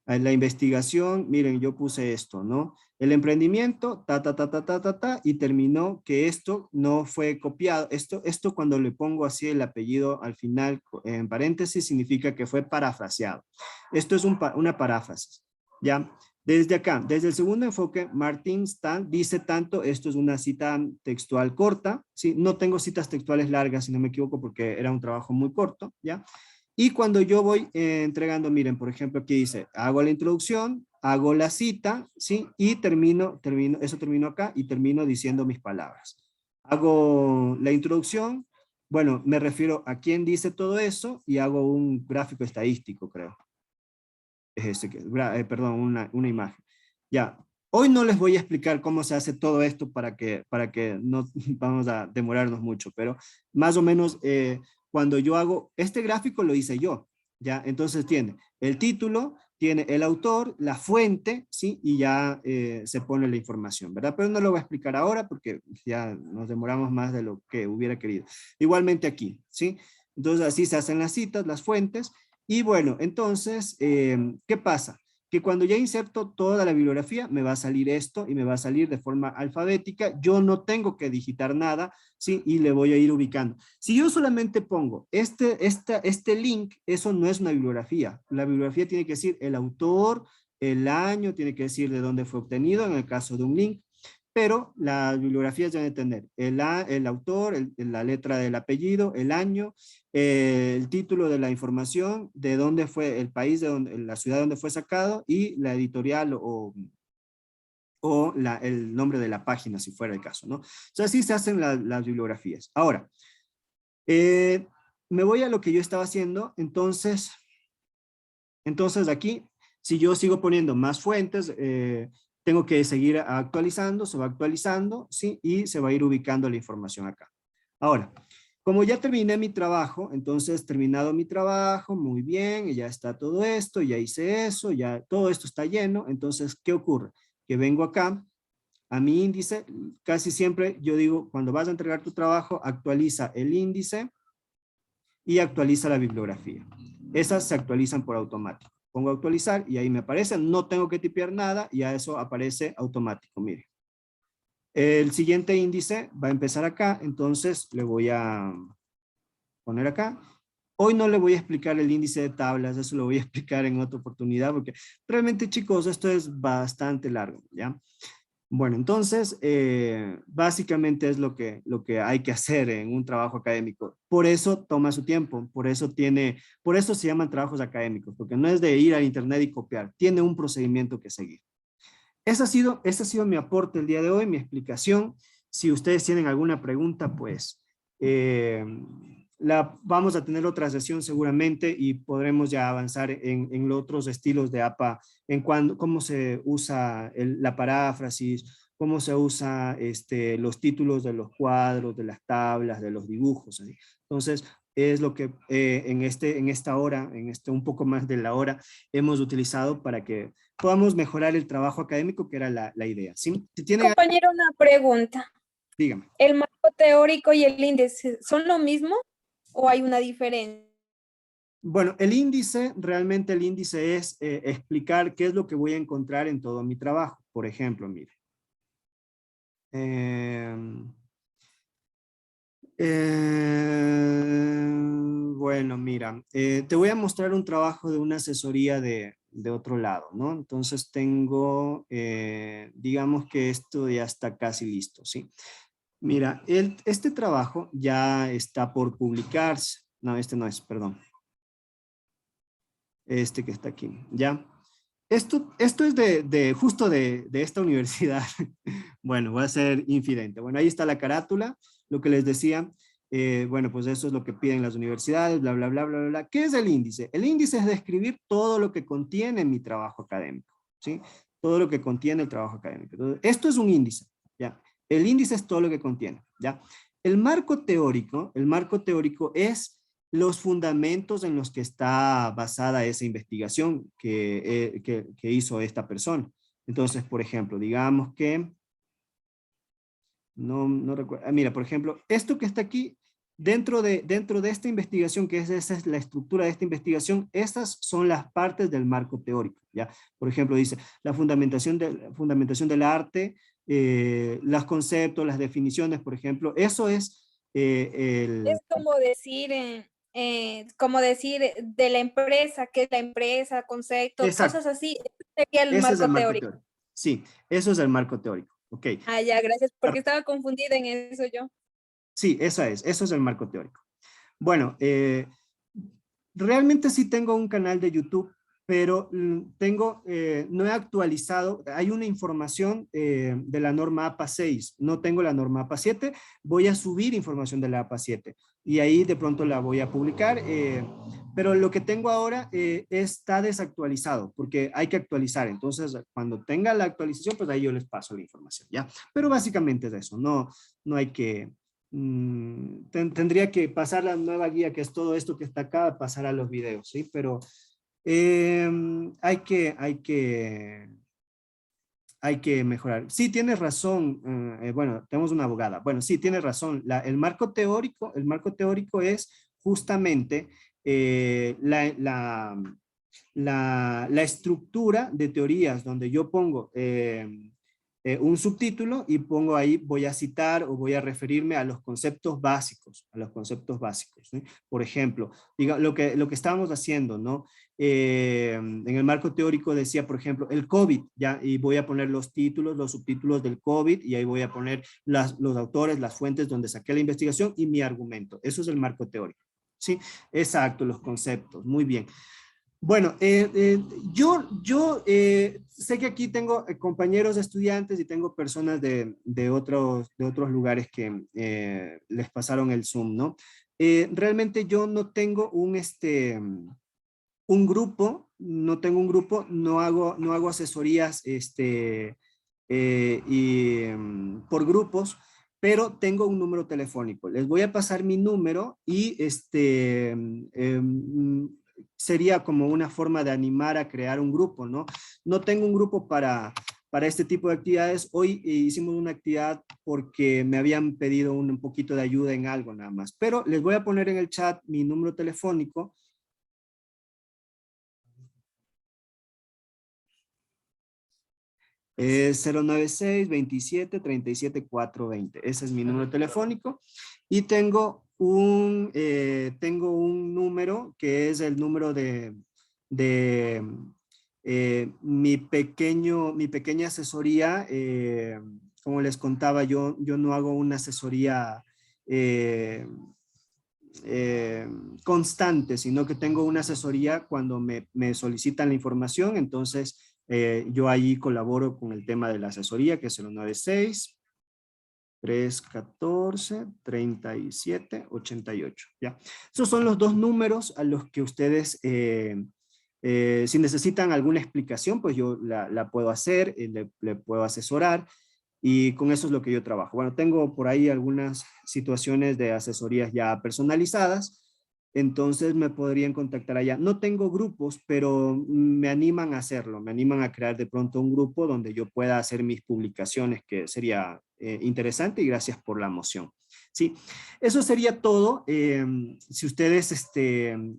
la investigación, miren, yo puse esto, ¿no? El emprendimiento, y terminó que esto no fue copiado. Esto cuando le pongo así el apellido al final, en paréntesis, significa que fue parafraseado. Esto es una paráfrasis, ¿ya? Desde acá, desde el segundo enfoque, Martin Stahl dice tanto, esto es una cita textual corta, ¿sí? No tengo citas textuales largas, si no me equivoco, porque era un trabajo muy corto, ¿ya? Y cuando yo voy entregando, miren, por ejemplo, aquí dice, hago la introducción, hago la cita, ¿sí? Y termino acá y termino diciendo mis palabras. Hago la introducción, bueno, me refiero a quién dice todo eso y hago un gráfico estadístico, creo. Es este, perdón, una imagen. Ya, hoy no les voy a explicar cómo se hace todo esto para que no vamos a demorarnos mucho, pero más o menos cuando yo hago, este gráfico lo hice yo, ya, entonces tiene el título, tiene el autor, la fuente, ¿sí? Y ya se pone la información, ¿verdad? Pero no lo voy a explicar ahora porque ya nos demoramos más de lo que hubiera querido. Igualmente aquí, ¿sí? Entonces así se hacen las citas, las fuentes, y bueno, entonces, ¿qué pasa? Que cuando ya inserto toda la bibliografía, me va a salir esto y me va a salir de forma alfabética. Yo no tengo que digitar nada, ¿sí? Y le voy a ir ubicando. Si yo solamente pongo este link, eso no es una bibliografía. La bibliografía tiene que decir el autor, el año, tiene que decir de dónde fue obtenido, en el caso de un link. Pero las bibliografías deben tener el autor, la letra del apellido, el año, el título de la información, de dónde fue el país, la ciudad donde fue sacado y la editorial o el nombre de la página, si fuera el caso, ¿no? O sea, así se hacen las bibliografías. Ahora, me voy a lo que yo estaba haciendo, entonces aquí, si yo sigo poniendo más fuentes, tengo que seguir actualizando, se va actualizando, ¿sí? Y se va a ir ubicando la información acá. Ahora, como ya terminé mi trabajo, entonces terminado mi trabajo, muy bien, ya está todo esto, ya hice eso, ya todo esto está lleno, entonces, ¿qué ocurre? Que vengo acá a mi índice, casi siempre yo digo, cuando vas a entregar tu trabajo, actualiza el índice y actualiza la bibliografía. Esas se actualizan por automático. Pongo actualizar y ahí me aparece, no tengo que tipear nada y a eso aparece automático, mire. El siguiente índice va a empezar acá, entonces le voy a poner acá. Hoy no le voy a explicar el índice de tablas, eso lo voy a explicar en otra oportunidad porque realmente, chicos, esto es bastante largo, ¿ya? Bueno, entonces, básicamente es lo que hay que hacer en un trabajo académico. Por eso toma su tiempo, por eso se llaman trabajos académicos, porque no es de ir al internet y copiar, tiene un procedimiento que seguir. Ese ha sido mi aporte el día de hoy, mi explicación. Si ustedes tienen alguna pregunta, pues vamos a tener otra sesión seguramente y podremos ya avanzar en los otros estilos de APA, cómo se usa la paráfrasis, cómo se usa los títulos de los cuadros, de las tablas, de los dibujos. ¿sí? Entonces, es lo que en esta hora, un poco más de la hora, hemos utilizado para que podamos mejorar el trabajo académico, que era la idea. ¿Sí? Si tienen, Compañero, una pregunta. dígame. ¿El marco teórico y el índice son lo mismo o hay una diferencia? Bueno, el índice, realmente el índice es explicar qué es lo que voy a encontrar en todo mi trabajo. Por ejemplo, mire. Bueno, mira, te voy a mostrar un trabajo de una asesoría de otro lado, ¿no? Entonces tengo, digamos que esto ya está casi listo, ¿sí? Mira, este trabajo ya está por publicarse. No, este no es, perdón. Este que está aquí, ¿ya? Esto es justo de esta universidad. Bueno, voy a ser infidente. Bueno, ahí está la carátula, lo que les decía. Bueno, pues eso es lo que piden las universidades, bla, bla, bla, bla, bla, bla. ¿Qué es el índice? El índice es describir todo lo que contiene mi trabajo académico, ¿sí? Todo lo que contiene el trabajo académico. Entonces, esto es un índice, ¿ya? El índice es todo lo que contiene, ¿ya? El marco teórico es los fundamentos en los que está basada esa investigación que hizo esta persona. Entonces, por ejemplo, digamos que, no recuerdo, mira, por ejemplo, esto que está aquí, dentro de esta investigación, esa es la estructura de esta investigación, estas son las partes del marco teórico, ¿ya? Por ejemplo, dice, la fundamentación del arte, los conceptos, las definiciones, por ejemplo, eso es Es como decir de la empresa, qué es la empresa, conceptos, Exacto. cosas así. Ese sería el Ese es el marco marco teórico. teórico. Sí, eso es el marco teórico. Ok. Ah, ya, gracias, porque estaba confundida en eso yo. Sí, eso es el marco teórico. Bueno, realmente sí tengo un canal de YouTube, pero no he actualizado, hay una información de la norma APA 6, no tengo la norma APA 7, voy a subir información de la APA 7 y ahí de pronto la voy a publicar, pero lo que tengo ahora está desactualizado porque hay que actualizar, entonces cuando tenga la actualización, pues ahí yo les paso la información, ¿ya? Pero básicamente es eso, no hay que... tendría que pasar la nueva guía, que es todo esto que está acá, pasar a los videos, ¿sí? Pero hay que mejorar. Sí, tienes razón. Bueno, tenemos una abogada. Bueno, sí, tienes razón. El marco teórico es justamente la estructura de teorías donde yo pongo un subtítulo y pongo ahí, voy a citar o voy a referirme a los conceptos básicos, ¿sí? Por ejemplo, diga, lo que estábamos haciendo, ¿no? En el marco teórico decía, por ejemplo, el COVID, ¿ya? Y voy a poner los títulos, los subtítulos del COVID y ahí voy a poner los autores, las fuentes donde saqué la investigación y mi argumento. Eso es el marco teórico, ¿sí? Exacto, los conceptos, muy bien. Bueno, yo sé que aquí tengo compañeros estudiantes y tengo personas de otros lugares que les pasaron el Zoom, ¿no? Realmente yo no tengo un grupo, no hago asesorías por grupos, pero tengo un número telefónico. Les voy a pasar mi número y sería como una forma de animar a crear un grupo, ¿no? No tengo un grupo para este tipo de actividades. Hoy hicimos una actividad porque me habían pedido un poquito de ayuda en algo nada más, pero les voy a poner en el chat mi número telefónico. 096-27-37-420. Ese es mi número telefónico. Y tengo un número que es el número de mi pequeña asesoría. Como les contaba, yo no hago una asesoría constante, sino que tengo una asesoría cuando me solicitan la información. Entonces, yo ahí colaboro con el tema de la asesoría, que es el 096 314 37 88. ¿Ya? Esos son los dos números a los que ustedes, si necesitan alguna explicación, pues yo la puedo hacer, le puedo asesorar. Y con eso es lo que yo trabajo. Bueno, tengo por ahí algunas situaciones de asesorías ya personalizadas, entonces me podrían contactar allá. No tengo grupos, pero me animan a hacerlo, me animan a crear de pronto un grupo donde yo pueda hacer mis publicaciones, que sería interesante, y gracias por la moción. Sí, eso sería todo. Si ustedes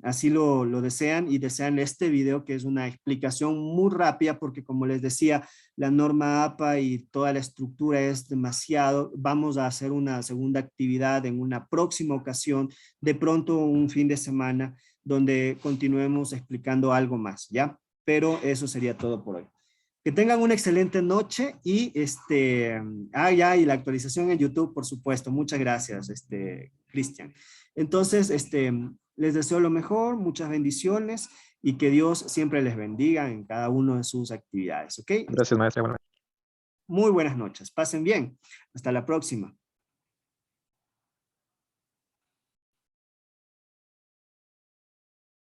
así lo desean y desean este video, que es una explicación muy rápida, porque como les decía, la norma APA y toda la estructura es demasiado. Vamos a hacer una segunda actividad en una próxima ocasión, de pronto un fin de semana, donde continuemos explicando algo más, ¿ya? Pero eso sería todo por hoy. Que tengan una excelente noche y y la actualización en YouTube, por supuesto. Muchas gracias, Cristian. Entonces, les deseo lo mejor, muchas bendiciones y que Dios siempre les bendiga en cada una de sus actividades, ¿ok? Gracias, maestra. Muy buenas noches. Pasen bien. Hasta la próxima.